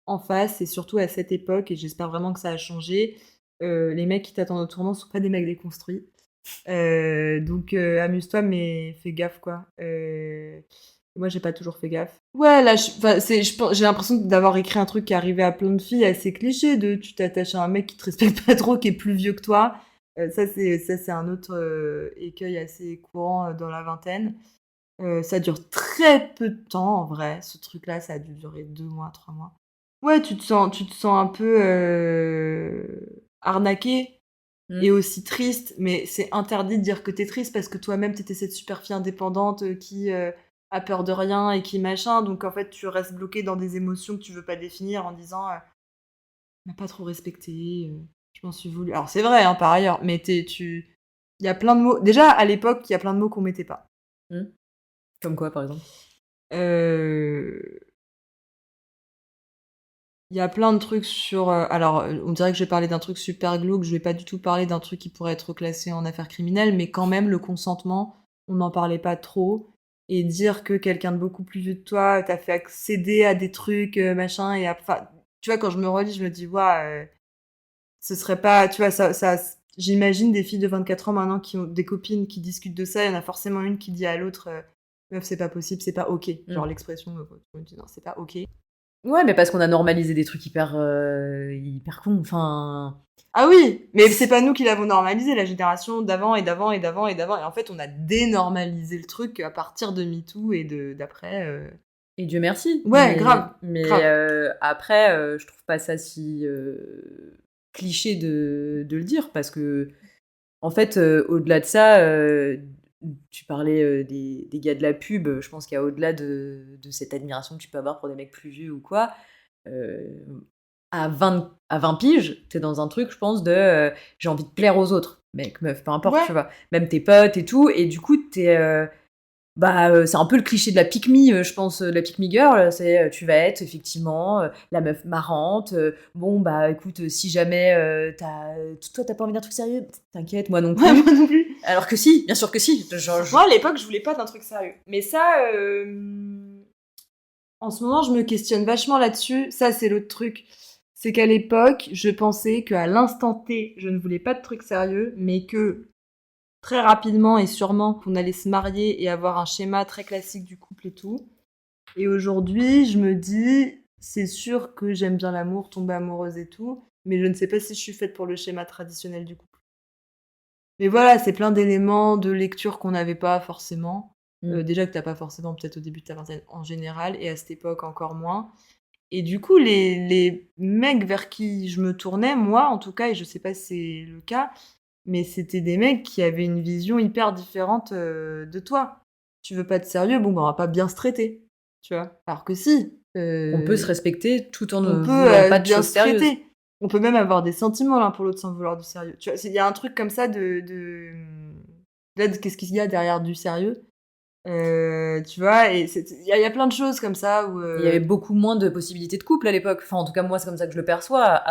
en face, et surtout à cette époque, et j'espère vraiment que ça a changé, les mecs qui t'attendent au tournant sont pas des mecs déconstruits. Donc amuse-toi, mais fais gaffe, quoi. Moi, j'ai pas toujours fait gaffe. Ouais, là, j'ai l'impression d'avoir écrit un truc qui arrivait à plein de filles, assez cliché, de tu t'attaches à un mec qui te respecte pas trop, qui est plus vieux que toi. Ça, c'est un autre écueil assez courant dans la vingtaine. Ça dure très peu de temps, en vrai. Ce truc-là, ça a dû durer 2 mois, 3 mois. Ouais, tu te sens un peu arnaqué et aussi triste, mais c'est interdit de dire que t'es triste parce que toi-même t'étais cette super fille indépendante qui a peur de rien et qui machin, donc en fait tu restes bloqué dans des émotions que tu veux pas définir en disant on m'a pas trop respecté, je m'en suis voulu. Alors c'est vrai, hein, par ailleurs, mais il y a plein de mots. Déjà à l'époque, il y a plein de mots qu'on mettait pas. Comme quoi, par exemple? Euh, Il y a plein de trucs sur. Alors, on dirait que je vais parler d'un truc super glauque, je vais pas du tout parler d'un truc qui pourrait être classé en affaires criminelles, mais quand même, le consentement, on n'en parlait pas trop. Et dire que quelqu'un de beaucoup plus vieux que toi t'a fait accéder à des trucs, machin, enfin, tu vois, quand je me relis, je me dis, ouais, ce serait pas. Tu vois, j'imagine des filles de 24 ans maintenant qui ont des copines qui discutent de ça, il y en a forcément une qui dit à l'autre, meuf, c'est pas possible, c'est pas ok. Genre l'expression, tu me dis, non, c'est pas ok. Ouais, mais parce qu'on a normalisé des trucs hyper cons. Enfin, Ah oui, mais c'est pas nous qui l'avons normalisé, la génération d'avant et d'avant et d'avant et d'avant. Et en fait, on a dénormalisé le truc à partir de MeToo et d'après. et Dieu merci. Ouais, grave, grave. Après, je trouve pas ça si cliché de le dire parce que, en fait, au-delà de ça, tu parlais des gars de la pub. Je pense qu'il y a au-delà de cette admiration que tu peux avoir pour des mecs plus vieux ou quoi. euh, à 20 piges, t'es dans un truc, je pense, de j'ai envie de plaire aux autres. Mec, meuf, peu importe, Ouais. tu vois. Même tes potes et tout. Et du coup, c'est un peu le cliché de la pick me, je pense, de la pick me girl. C'est tu vas être effectivement la meuf marrante. Bon, bah écoute, si jamais toi, t'as pas envie d'un truc sérieux, t'inquiète, moi non Ouais, plus. moi non plus. Alors que si, bien sûr que si. Moi, à l'époque, je voulais pas d'un truc sérieux. Mais ça, en ce moment, je me questionne vachement là-dessus. Ça, c'est l'autre truc. C'est qu'à l'époque, je pensais qu'à l'instant T, je ne voulais pas de trucs sérieux, mais que très rapidement et sûrement qu'on allait se marier et avoir un schéma très classique du couple et tout. Et aujourd'hui, je me dis, c'est sûr que j'aime bien l'amour, tomber amoureuse et tout, mais je ne sais pas si je suis faite pour le schéma traditionnel du couple. Mais voilà, c'est plein d'éléments de lecture qu'on n'avait pas forcément. Déjà que t'as pas forcément peut-être au début de ta vingtaine en général, et à cette époque encore moins. Et du coup, les mecs vers qui je me tournais, moi en tout cas, et je sais pas si c'est le cas, mais c'était des mecs qui avaient une vision hyper différente de toi. Tu veux pas de sérieux, bon, bah, on va pas bien se traiter, tu vois. Alors que si, On peut se respecter tout en on ne peut voulant pas de bien choses se sérieuses. traiter. On peut même avoir des sentiments l'un pour l'autre sans vouloir du sérieux. Tu vois, il y a un truc comme ça là, qu'est-ce qu'il y a derrière du sérieux. Tu vois, et il y a plein de choses comme ça où. Il y avait beaucoup moins de possibilités de couple à l'époque. Enfin, en tout cas, moi, c'est comme ça que je le perçois.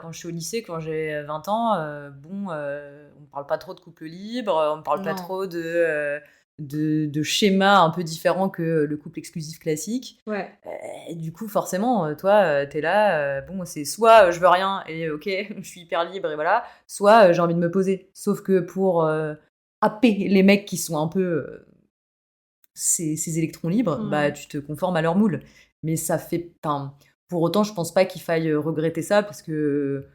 Quand je suis au lycée, quand j'ai 20 ans, on ne parle pas trop de couple libre, on ne parle pas Non. trop de de schémas un peu différents que le couple exclusif classique. Ouais. Et du coup, forcément, toi, t'es là, bon, c'est soit je veux rien et ok, je suis hyper libre et voilà, soit j'ai envie de me poser. Sauf que pour happer les mecs qui sont un peu ces électrons libres, bah tu te conformes à leur moule. Mais ça fait. Enfin, pour autant, je pense pas qu'il faille regretter ça parce que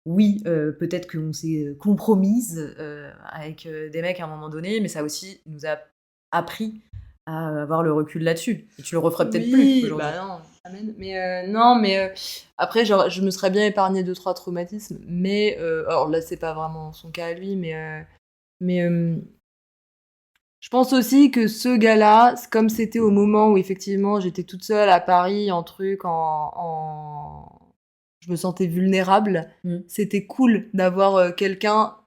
oui, peut-être qu'on s'est compromise avec des mecs à un moment donné, mais ça aussi nous a appris à avoir le recul là-dessus. Et tu le referais peut-être plus aujourd'hui. Bah non, amen. Mais non, mais après, genre, je me serais bien épargné 2-3 traumatismes. Mais alors là, c'est pas vraiment son cas à lui, mais je pense aussi que ce gars-là, comme c'était au moment où effectivement j'étais toute seule à Paris en truc, je me sentais vulnérable, c'était cool d'avoir quelqu'un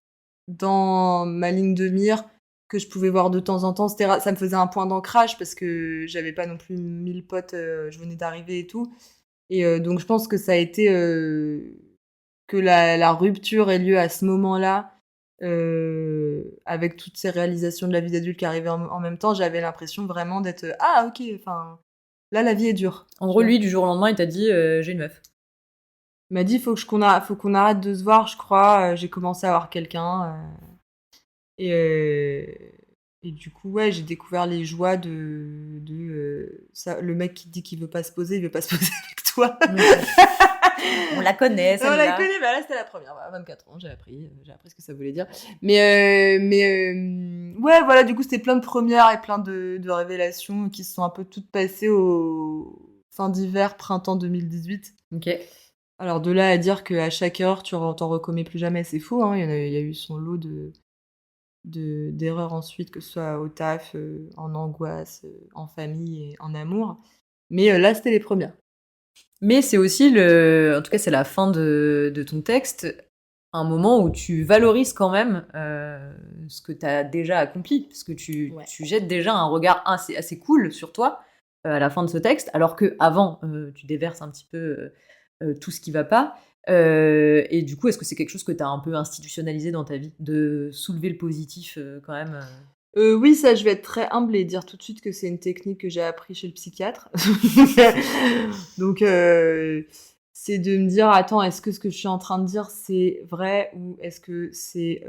dans ma ligne de mire que je pouvais voir de temps en temps. Ça me faisait un point d'ancrage parce que j'avais pas non plus 1000 potes, je venais d'arriver et tout. Et donc je pense que ça a été que la rupture ait lieu à ce moment-là, avec toutes ces réalisations de la vie d'adulte qui arrivaient en même temps, j'avais l'impression vraiment d'être ah ok, enfin là la vie est dure. En gros, lui, du jour au lendemain, il t'a dit j'ai une meuf. Il m'a dit faut qu'on arrête de se voir, je crois. J'ai commencé à avoir quelqu'un et du coup ouais, j'ai découvert les joies de ça, le mec qui te dit qu'il veut pas se poser, il veut pas se poser avec toi. On la connaît, celle-là. On la connaît, bah là c'était la première. À 24 ans, j'ai appris ce que ça voulait dire. Mais ouais, voilà, du coup c'était plein de premières et plein de révélations qui se sont un peu toutes passées au fin d'hiver, printemps 2018. Ok. Alors de là à dire qu'à chaque heure tu t'en recommets plus jamais, c'est faux. Hein. Il y a eu son lot d'erreurs ensuite, que ce soit au taf, en angoisse, en famille et en amour. Mais là c'était les premières. Mais c'est aussi en tout cas c'est la fin de ton texte, un moment où tu valorises quand même ce que tu as déjà accompli, parce que tu jettes déjà un regard assez cool sur toi à la fin de ce texte, alors que avant tu déverses un petit peu tout ce qui va pas. Et du coup, est-ce que c'est quelque chose que tu as un peu institutionnalisé dans ta vie, de soulever le positif quand même Oui, ça, je vais être très humble et dire tout de suite que c'est une technique que j'ai appris chez le psychiatre. Donc, c'est de me dire, attends, est-ce que ce que je suis en train de dire, c'est vrai ou est-ce que c'est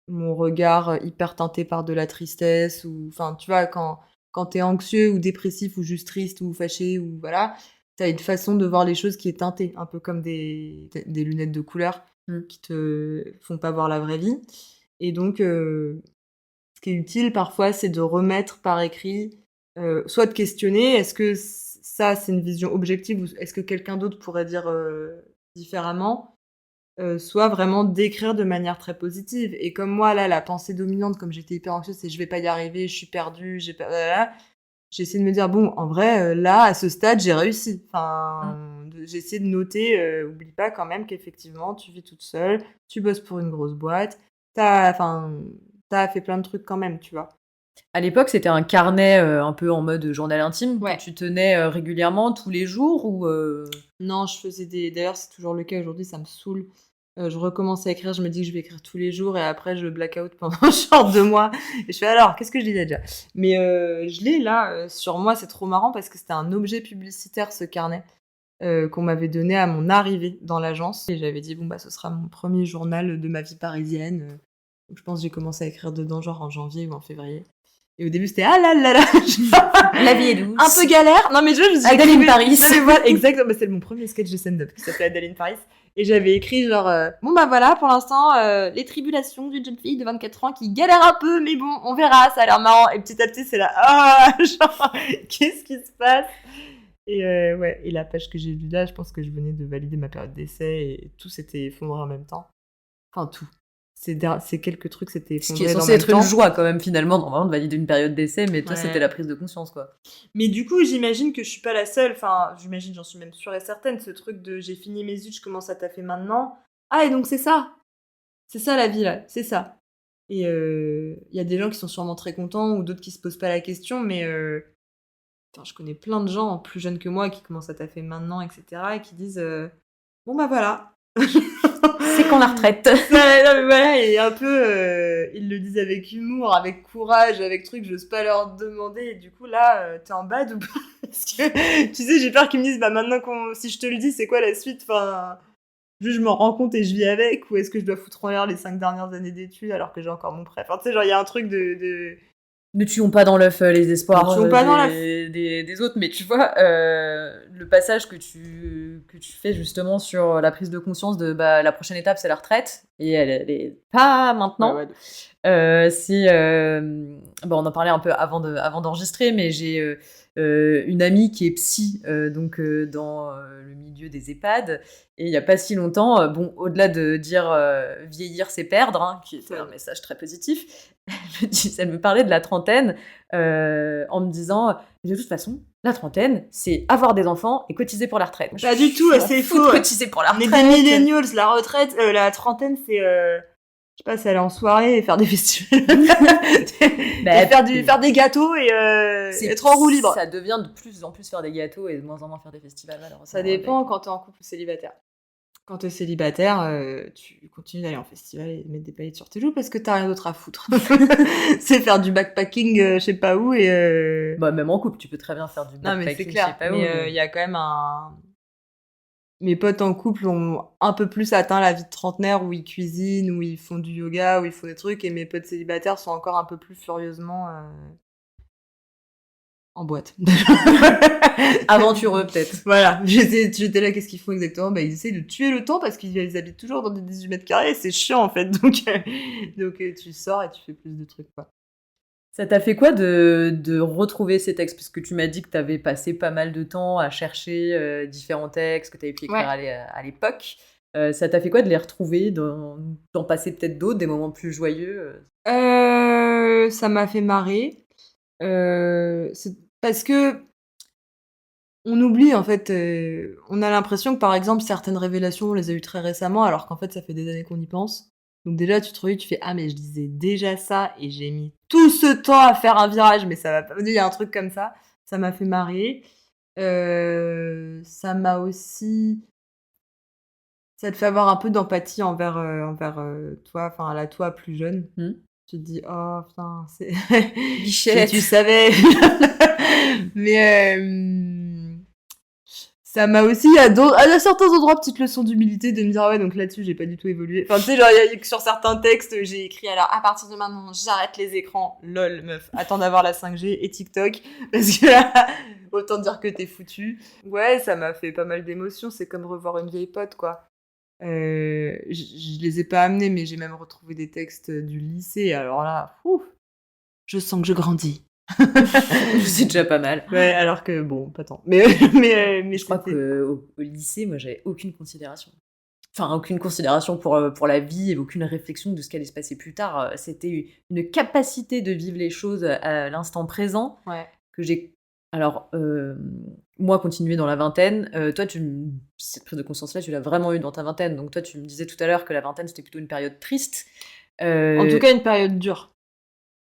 mon regard hyper teinté par de la tristesse ou, enfin, tu vois, quand t'es anxieux ou dépressif ou juste triste ou fâché ou voilà, t'as une façon de voir les choses qui est teintée, un peu comme des lunettes de couleur qui te font pas voir la vraie vie. Et donc, ce qui est utile parfois, c'est de remettre par écrit, soit de questionner, est-ce que ça, c'est une vision objective ou est-ce que quelqu'un d'autre pourrait dire différemment, soit vraiment d'écrire de manière très positive. Et comme moi, là, la pensée dominante, comme j'étais hyper anxieuse, c'est je vais pas y arriver, je suis perdue, j'ai essayé de me dire, bon, en vrai, là, à ce stade, j'ai réussi. Enfin, j'ai essayé de noter, oublie pas quand même qu'effectivement, tu vis toute seule, tu bosses pour une grosse boîte, t'as fait plein de trucs quand même, tu vois. À l'époque, c'était un carnet un peu en mode journal intime que tu tenais régulièrement, tous les jours ou Non, je faisais D'ailleurs, c'est toujours le cas aujourd'hui, ça me saoule. Je recommence à écrire, je me dis que je vais écrire tous les jours et après, je blackout pendant genre 2 mois. Et je fais alors, qu'est-ce que je disais déjà? Mais je l'ai là, sur moi, c'est trop marrant parce que c'était un objet publicitaire, ce carnet, qu'on m'avait donné à mon arrivée dans l'agence. Et j'avais dit, bon, bah, ce sera mon premier journal de ma vie parisienne. Donc, je pense que j'ai commencé à écrire dedans, genre en janvier ou en février. Et au début, c'était ah là là là, la vie est douce. Un peu galère. Non, mais je me suis Adeline Paris. Exactement, c'est mon premier sketch de stand-up qui s'appelait Adeline Paris. Et j'avais écrit genre, bon bah voilà, pour l'instant, les tribulations d'une jeune fille de 24 ans qui galère un peu, mais bon, on verra, ça a l'air marrant. Et petit à petit, c'est là, ah, genre, qu'est-ce qui se passe? Et ouais, et la page que j'ai lue là, je pense que je venais de valider ma période d'essai et tout s'était effondré en même temps. Enfin, tout. Ces quelques trucs s'étaient effondrés. Ce qui est censé être une joie quand même finalement, normalement de valider une période d'essai, mais toi c'était la prise de conscience quoi. Mais du coup j'imagine que je suis pas la seule, enfin j'imagine, j'en suis même sûre et certaine, ce truc de j'ai fini mes études, je commence à taffer maintenant. Ah et donc c'est ça la vie là, c'est ça. Et y a des gens qui sont sûrement très contents ou d'autres qui se posent pas la question, mais je connais plein de gens plus jeunes que moi qui commencent à taffer maintenant, etc. et qui disent bon bah voilà. C'est quand la retraite. Ouais, non, mais voilà, et un peu, ils le disent avec humour, avec courage, avec truc, j'ose pas leur demander. Et du coup, là, t'es en bad ou pas? Parce que, tu sais, j'ai peur qu'ils me disent, bah maintenant, si je te le dis, c'est quoi la suite? Enfin, juste je m'en rends compte et je vis avec, ou est-ce que je dois foutre en l'air les 5 dernières années d'études alors que j'ai encore mon prêt? Enfin, tu sais, genre, il y a un truc de... Ne tuons pas dans l'œuf les espoirs Ne tuons pas dans l'œuf. des autres, mais tu vois, le passage que tu fais justement sur la prise de conscience de la prochaine étape, c'est la retraite, et elle est pas maintenant. Ouais. On en parlait un peu avant d'enregistrer, mais j'ai une amie qui est psy, dans le milieu des EHPAD, et il n'y a pas si longtemps, au-delà de dire vieillir c'est perdre, hein, qui était un message très positif, elle me parlait de la trentaine en me disant, de toute façon, la trentaine, c'est avoir des enfants et cotiser pour la retraite. Pas du tout, c'est faux. Cotiser pour la retraite. On est des millennials, la retraite, la trentaine, c'est... je sais pas, c'est aller en soirée et faire des festivals. Faire des gâteaux et être en roue libre. Ça devient de plus en plus faire des gâteaux et de moins en moins faire des festivals, malheureusement. Ça dépend quand t'es en couple ou célibataire. Quand t'es célibataire, tu continues d'aller en festival et mettre des paillettes sur tes joues parce que t'as rien d'autre à foutre. C'est faire du backpacking, je sais pas où et... même en couple, tu peux très bien faire du backpacking, non, mais c'est clair. Je sais pas où. Mais il y a quand même un... Mes potes en couple ont un peu plus atteint la vie de trentenaire où ils cuisinent, où ils font du yoga, où ils font des trucs, et mes potes célibataires sont encore un peu plus furieusement en boîte. Aventureux, peut-être. Voilà, j'étais là, qu'est-ce qu'ils font exactement? Ils essaient de tuer le temps parce qu'ils habitent toujours dans des 18 mètres carrés, c'est chiant en fait. Donc tu sors et tu fais plus de trucs, quoi. Ça t'a fait quoi de retrouver ces textes? Parce que tu m'as dit que tu avais passé pas mal de temps à chercher différents textes que tu avais pu écrire à l'époque. Ça t'a fait quoi de les retrouver, d'en passer peut-être d'autres, des moments plus joyeux? Ça m'a fait marrer. C'est parce que on oublie, en fait, on a l'impression que, par exemple, certaines révélations, on les a eues très récemment, alors qu'en fait, ça fait des années qu'on y pense. Donc déjà, tu te relis, tu fais « Ah, mais je disais déjà ça et j'ai mis tout ce temps à faire un virage, mais ça va pas... » Il y a un truc comme ça. Ça m'a fait marrer. Ça m'a aussi... Ça te fait avoir un peu d'empathie envers toi, enfin, la toi plus jeune. Tu te dis « Oh, putain, c'est... Bichette. Tu savais. » Mais ça m'a aussi, à certains endroits, petite leçon d'humilité de me dire, ah ouais, donc là-dessus, j'ai pas du tout évolué. Enfin, tu sais, genre, sur certains textes, j'ai écrit, alors, à partir de maintenant, j'arrête les écrans. Lol, meuf. Attends d'avoir la 5G et TikTok. Parce que là, autant dire que t'es foutu. Ouais, ça m'a fait pas mal d'émotions. C'est comme revoir une vieille pote, quoi. Je les ai pas amenés, mais j'ai même retrouvé des textes du lycée. Alors là, je sens que je grandis. C'est déjà pas mal. Ouais, alors que bon, pas tant. Mais je crois qu'au lycée, moi, j'avais aucune considération. Enfin, aucune considération pour la vie et aucune réflexion de ce qui allait se passer plus tard. C'était une capacité de vivre les choses à l'instant présent que j'ai... Alors, moi, continuer dans la vingtaine, toi, cette prise de conscience-là, tu l'as vraiment eue dans ta vingtaine. Donc toi, tu me disais tout à l'heure que la vingtaine, c'était plutôt une période triste. En tout cas, une période dure.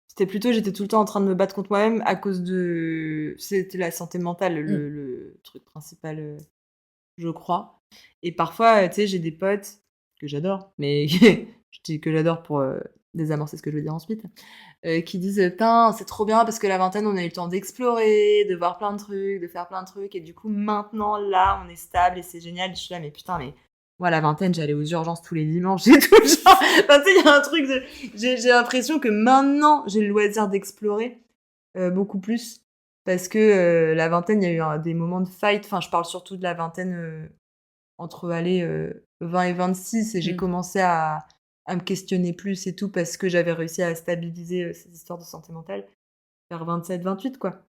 C'était plutôt, j'étais tout le temps en train de me battre contre moi-même à cause de... C'était la santé mentale, le truc principal, je crois. Et parfois, tu sais, j'ai des potes que j'adore, mais je dis que j'adore pour désamorcer ce que je veux dire ensuite, qui disent « Putain, c'est trop bien parce que la vingtaine, on a eu le temps d'explorer, de voir plein de trucs, de faire plein de trucs, et du coup, maintenant, là, on est stable et c'est génial. » Je suis là, mais putain, mais... Moi, à la vingtaine, j'allais aux urgences tous les dimanches et tout. Genre, enfin, tu sais, il y a un truc de... J'ai l'impression que maintenant, j'ai le loisir d'explorer beaucoup plus. Parce que la vingtaine, il y a eu des moments de fight. Enfin, je parle surtout de la vingtaine entre 20 et 26. Et j'ai commencé à me questionner plus et tout parce que j'avais réussi à stabiliser ces histoires de santé mentale vers 27, 28, quoi.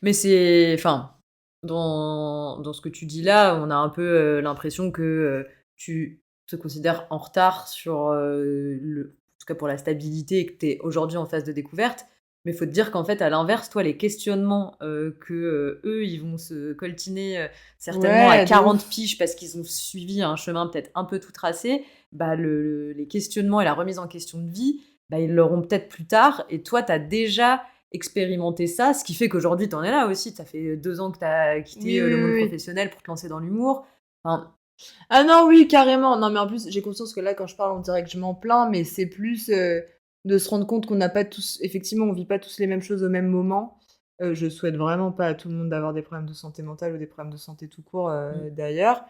Mais c'est... Enfin... Dans ce que tu dis là, on a un peu l'impression que tu te considères en retard sur en tout cas pour la stabilité et que tu es aujourd'hui en phase de découverte. Mais il faut te dire qu'en fait, à l'inverse, toi, les questionnements que eux, ils vont se coltiner certainement à 40 piges parce qu'ils ont suivi un chemin peut-être un peu tout tracé, les questionnements et la remise en question de vie, ils l'auront peut-être plus tard. Et toi, tu as déjà expérimenter ça, ce qui fait qu'aujourd'hui t'en es là aussi, ça fait 2 ans que t'as quitté le monde professionnel pour te lancer dans l'humour. Enfin, Ah non, oui, carrément. Non, mais en plus, j'ai conscience que là, quand je parle, on dirait que je m'en plains, mais c'est plus de se rendre compte qu'on n'a pas tous, effectivement, on vit pas tous les mêmes choses au même moment. Je souhaite vraiment pas à tout le monde d'avoir des problèmes de santé mentale ou des problèmes de santé tout court, Mmh. d'ailleurs.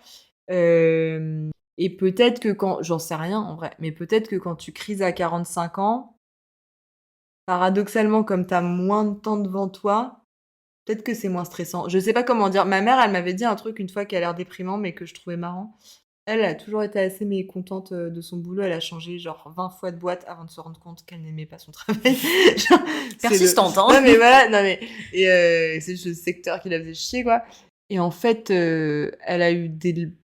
Et peut-être que quand, j'en sais rien en vrai, mais peut-être que quand tu crises à 45 ans, paradoxalement, comme tu as moins de temps devant toi, peut-être que c'est moins stressant. Je sais pas comment dire. Ma mère, elle m'avait dit un truc une fois qui a l'air déprimant, mais que je trouvais marrant. Elle a toujours été assez mécontente, de son boulot. Elle a changé genre 20 fois de boîte avant de se rendre compte qu'elle n'aimait pas son travail. Genre, c'est le Persistante, hein. non mais voilà, non mais et c'est juste le secteur qui la faisait chier, quoi. Et en fait, elle a eu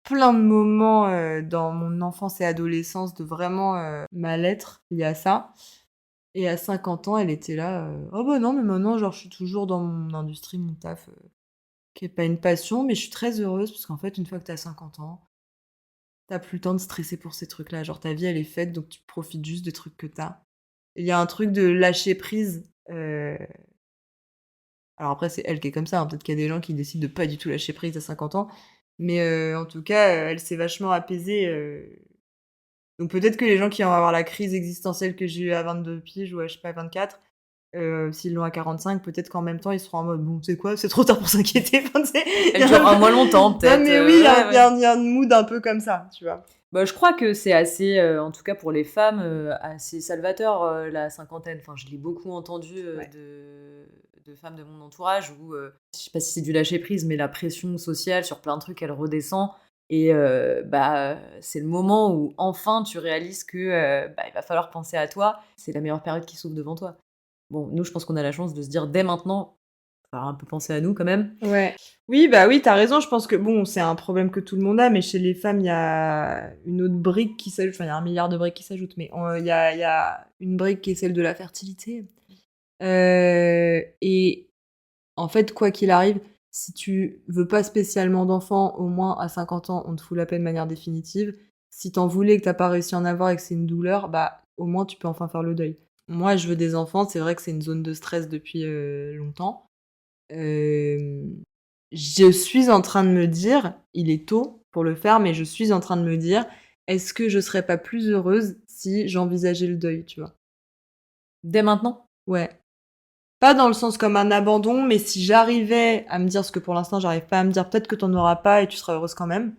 plein de moments, dans mon enfance et adolescence de vraiment, mal-être lié à ça. Et à 50 ans, elle était là, «Oh bah non, mais maintenant, genre, je suis toujours dans mon industrie, mon taf, qui est pas une passion, mais je suis très heureuse parce qu'en fait, une fois que tu as 50 ans, tu as plus le temps de stresser pour ces trucs-là. Genre, ta vie, elle est faite, donc tu profites juste des trucs que tu as». Il y a un truc de lâcher prise, alors après, c'est elle qui est comme ça, hein, peut-être qu'il y a des gens qui décident de pas du tout lâcher prise à 50 ans, mais en tout cas, elle s'est vachement apaisée, donc peut-être que les gens qui vont avoir la crise existentielle que j'ai eue à 22 piges ou à, je sais pas, 24, s'ils l'ont à 45, peut-être qu'en même temps, ils seront en mode: «Bon, tu sais quoi? C'est trop tard pour s'inquiéter». Enfin, tu sais, il y Elle a un durera peu moins longtemps non, peut-être, mais oui, il y a ouais, il y a ouais. un il y a un mood un peu comme ça, tu vois? Bah, je crois que c'est assez, en tout cas pour les femmes, assez salvateur, la cinquantaine. Enfin, je l'ai beaucoup entendu, Ouais. de femmes de mon entourage où, je sais pas si c'est du lâcher prise, mais la pression sociale sur plein de trucs, elle redescend et bah, c'est le moment où enfin tu réalises que, bah, il va falloir penser à toi. C'est la meilleure période qui s'ouvre devant toi. Bon, nous, je pense qu'on a la chance de se dire dès maintenant, il va falloir un peu penser à nous quand même. Ouais. Oui, bah, oui, tu as raison. Je pense que bon, c'est un problème que tout le monde a, mais chez les femmes, il y a une autre brique qui s'ajoute. Enfin, il y a 1 milliard de briques qui s'ajoutent, mais il y a une brique qui est celle de la fertilité. Et en fait, quoi qu'il arrive, si tu veux pas spécialement d'enfants, au moins à 50 ans, on te fout la paix de manière définitive. Si tu en voulais, que tu pas réussi à en avoir et que c'est une douleur, bah, au moins tu peux enfin faire le deuil. Moi, je veux des enfants, c'est vrai que c'est une zone de stress depuis, longtemps. Hem, je suis en train de me dire, il est tôt pour le faire, mais je suis en train de me dire: «Est-ce que je serais pas plus heureuse si j'envisageais le deuil?» Tu vois? Dès maintenant? Ouais. Pas dans le sens comme un abandon, mais si j'arrivais à me dire ce que pour l'instant j'arrive pas à me dire, peut-être que tu en auras pas et tu seras heureuse quand même.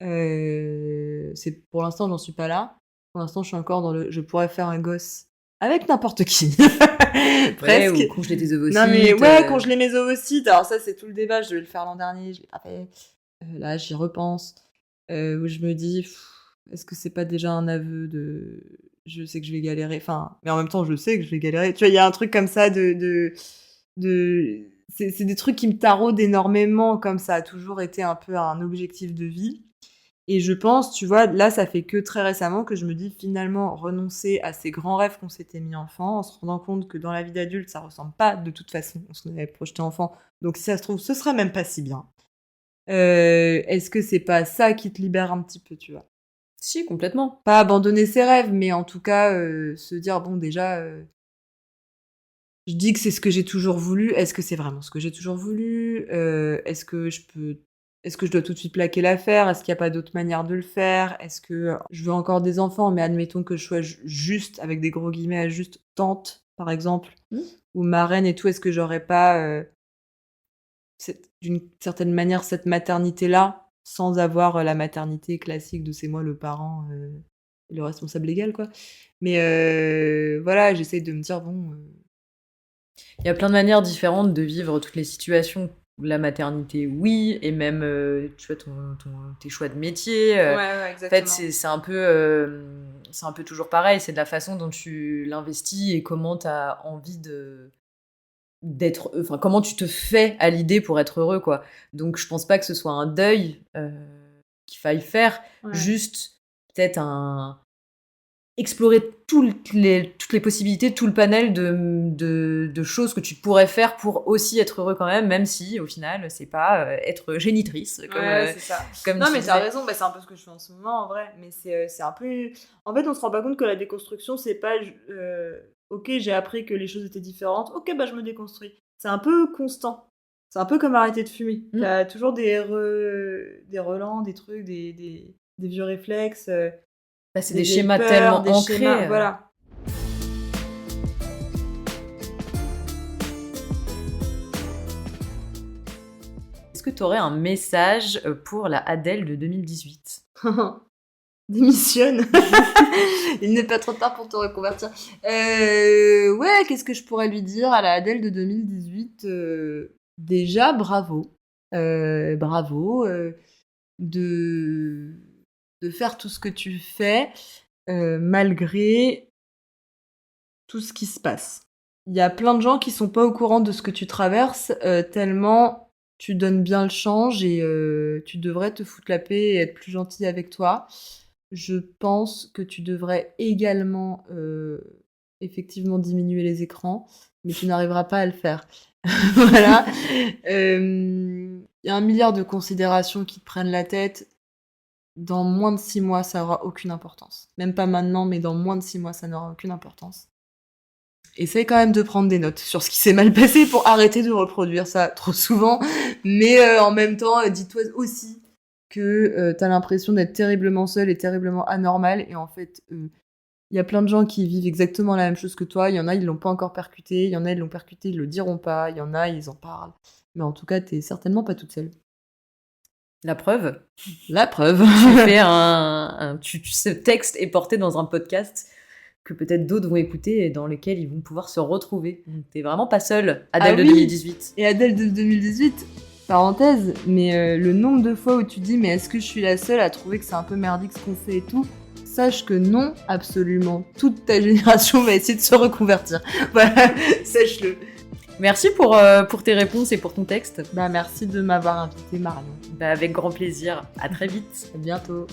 C'est pour l'instant, j'en suis pas là. Pour l'instant, je suis encore dans le je pourrais faire un gosse avec n'importe qui. Ouais, Presque. ou congeler tes Non mais ovocytes, ouais, congeler mes ovocytes, alors ça, c'est tout le débat, je devais le faire l'an dernier, je l'ai pas fait. Là, j'y repense, où je me dis: «Est-ce que c'est pas déjà un aveu de je sais que je vais galérer?» Enfin, mais en même temps, je sais que je vais galérer. Tu vois, il y a un truc comme ça de c'est des trucs qui me taraudent énormément, comme ça a toujours été un peu un objectif de vie. Et je pense, tu vois, là, ça fait que très récemment que je me dis finalement renoncer à ces grands rêves qu'on s'était mis enfant, en se rendant compte que dans la vie d'adulte, ça ressemble pas de toute façon à ce qu'on avait projeté enfant. Donc si ça se trouve, ce sera même pas si bien. Est-ce que c'est pas ça qui te libère un petit peu, tu vois? Si, complètement. Pas abandonner ses rêves, mais en tout cas, se dire: «Bon déjà, je dis que c'est ce que j'ai toujours voulu. Est-ce que c'est vraiment ce que j'ai toujours voulu? Est-ce que je dois tout de suite plaquer l'affaire? Est-ce qu'il y a pas d'autre manière de le faire? Est-ce que, je veux encore des enfants, mais admettons que je sois juste, avec des gros guillemets, à juste tante, par exemple, Mmh. ou marraine et tout, est-ce que j'aurais pas, d'une certaine manière, cette maternité-là, sans avoir, la maternité classique de c'est moi le parent, le responsable légal, quoi. Mais voilà, j'essaye de me dire: «Bon, Il y a plein de manières différentes de vivre toutes les situations. La maternité, oui, et même, tu vois, tes choix de métier, ouais, ouais, en fait, exactement». c'est un peu toujours pareil, c'est de la façon dont tu l'investis et comment tu as envie d'être enfin, comment tu te fais à l'idée pour être heureux, quoi. Donc je pense pas que ce soit un deuil, qu'il faille faire, Ouais. juste peut-être un explorer toutes les possibilités, tout le panel de choses que tu pourrais faire pour aussi être heureux quand même, même si au final, c'est pas, être génitrice Ouais, c'est ça. comme Non, tu mais tu as disais. raison, bah, c'est un peu ce que je fais en ce moment, en vrai, mais c'est un peu en fait, on se rend pas compte que la déconstruction, c'est pas «OK, j'ai appris que les choses étaient différentes. OK, bah, je me déconstruis». C'est un peu constant. C'est un peu comme arrêter de fumer. Mmh. T'as toujours des relents, des trucs, des vieux réflexes, Bah, c'est des des vieilles schémas peurs, tellement des ancrés, schémas, voilà. Est-ce que tu aurais un message, pour la Adèle de 2018? Démissionne. Il n'est pas trop tard pour te reconvertir. Ouais, qu'est-ce que je pourrais lui dire à la Adèle de 2018? Déjà, bravo. Bravo, de faire tout ce que tu fais, malgré tout ce qui se passe. Il y a plein de gens qui sont pas au courant de ce que tu traverses, tellement tu donnes bien le change et tu devrais te foutre la paix et être plus gentil avec toi. Je pense que tu devrais également, effectivement diminuer les écrans, mais tu n'arriveras pas à le faire. Voilà. Il y a 1 milliard de considérations qui te prennent la tête. Dans moins de 6 mois, ça aura aucune importance. Même pas maintenant, mais dans moins de 6 mois, ça n'aura aucune importance. Essaye quand même de prendre des notes sur ce qui s'est mal passé pour arrêter de reproduire ça trop souvent. Mais en même temps, dis-toi aussi que t'as l'impression d'être terriblement seule et terriblement anormale. Et en fait, il y a plein de gens qui vivent exactement la même chose que toi. Il y en a, ils l'ont pas encore percuté. Il y en a, ils l'ont percuté, ils le diront pas. Il y en a, ils en parlent. Mais en tout cas, t'es certainement pas toute seule. La preuve? La preuve. Tu fais ce texte est porté dans un podcast que peut-être d'autres vont écouter et dans lequel ils vont pouvoir se retrouver. Donc t'es vraiment pas seule, Adèle de 2018. Et Adèle de 2018, parenthèse, mais le nombre de fois où tu dis mais est-ce que je suis la seule à trouver que c'est un peu merdique ce qu'on fait et tout, sache que non, absolument toute ta génération va essayer de se reconvertir. Voilà, sache-le. Merci pour tes réponses et pour ton texte. Bah merci de m'avoir invité, Marion. Bah, avec grand plaisir. À très vite. À bientôt.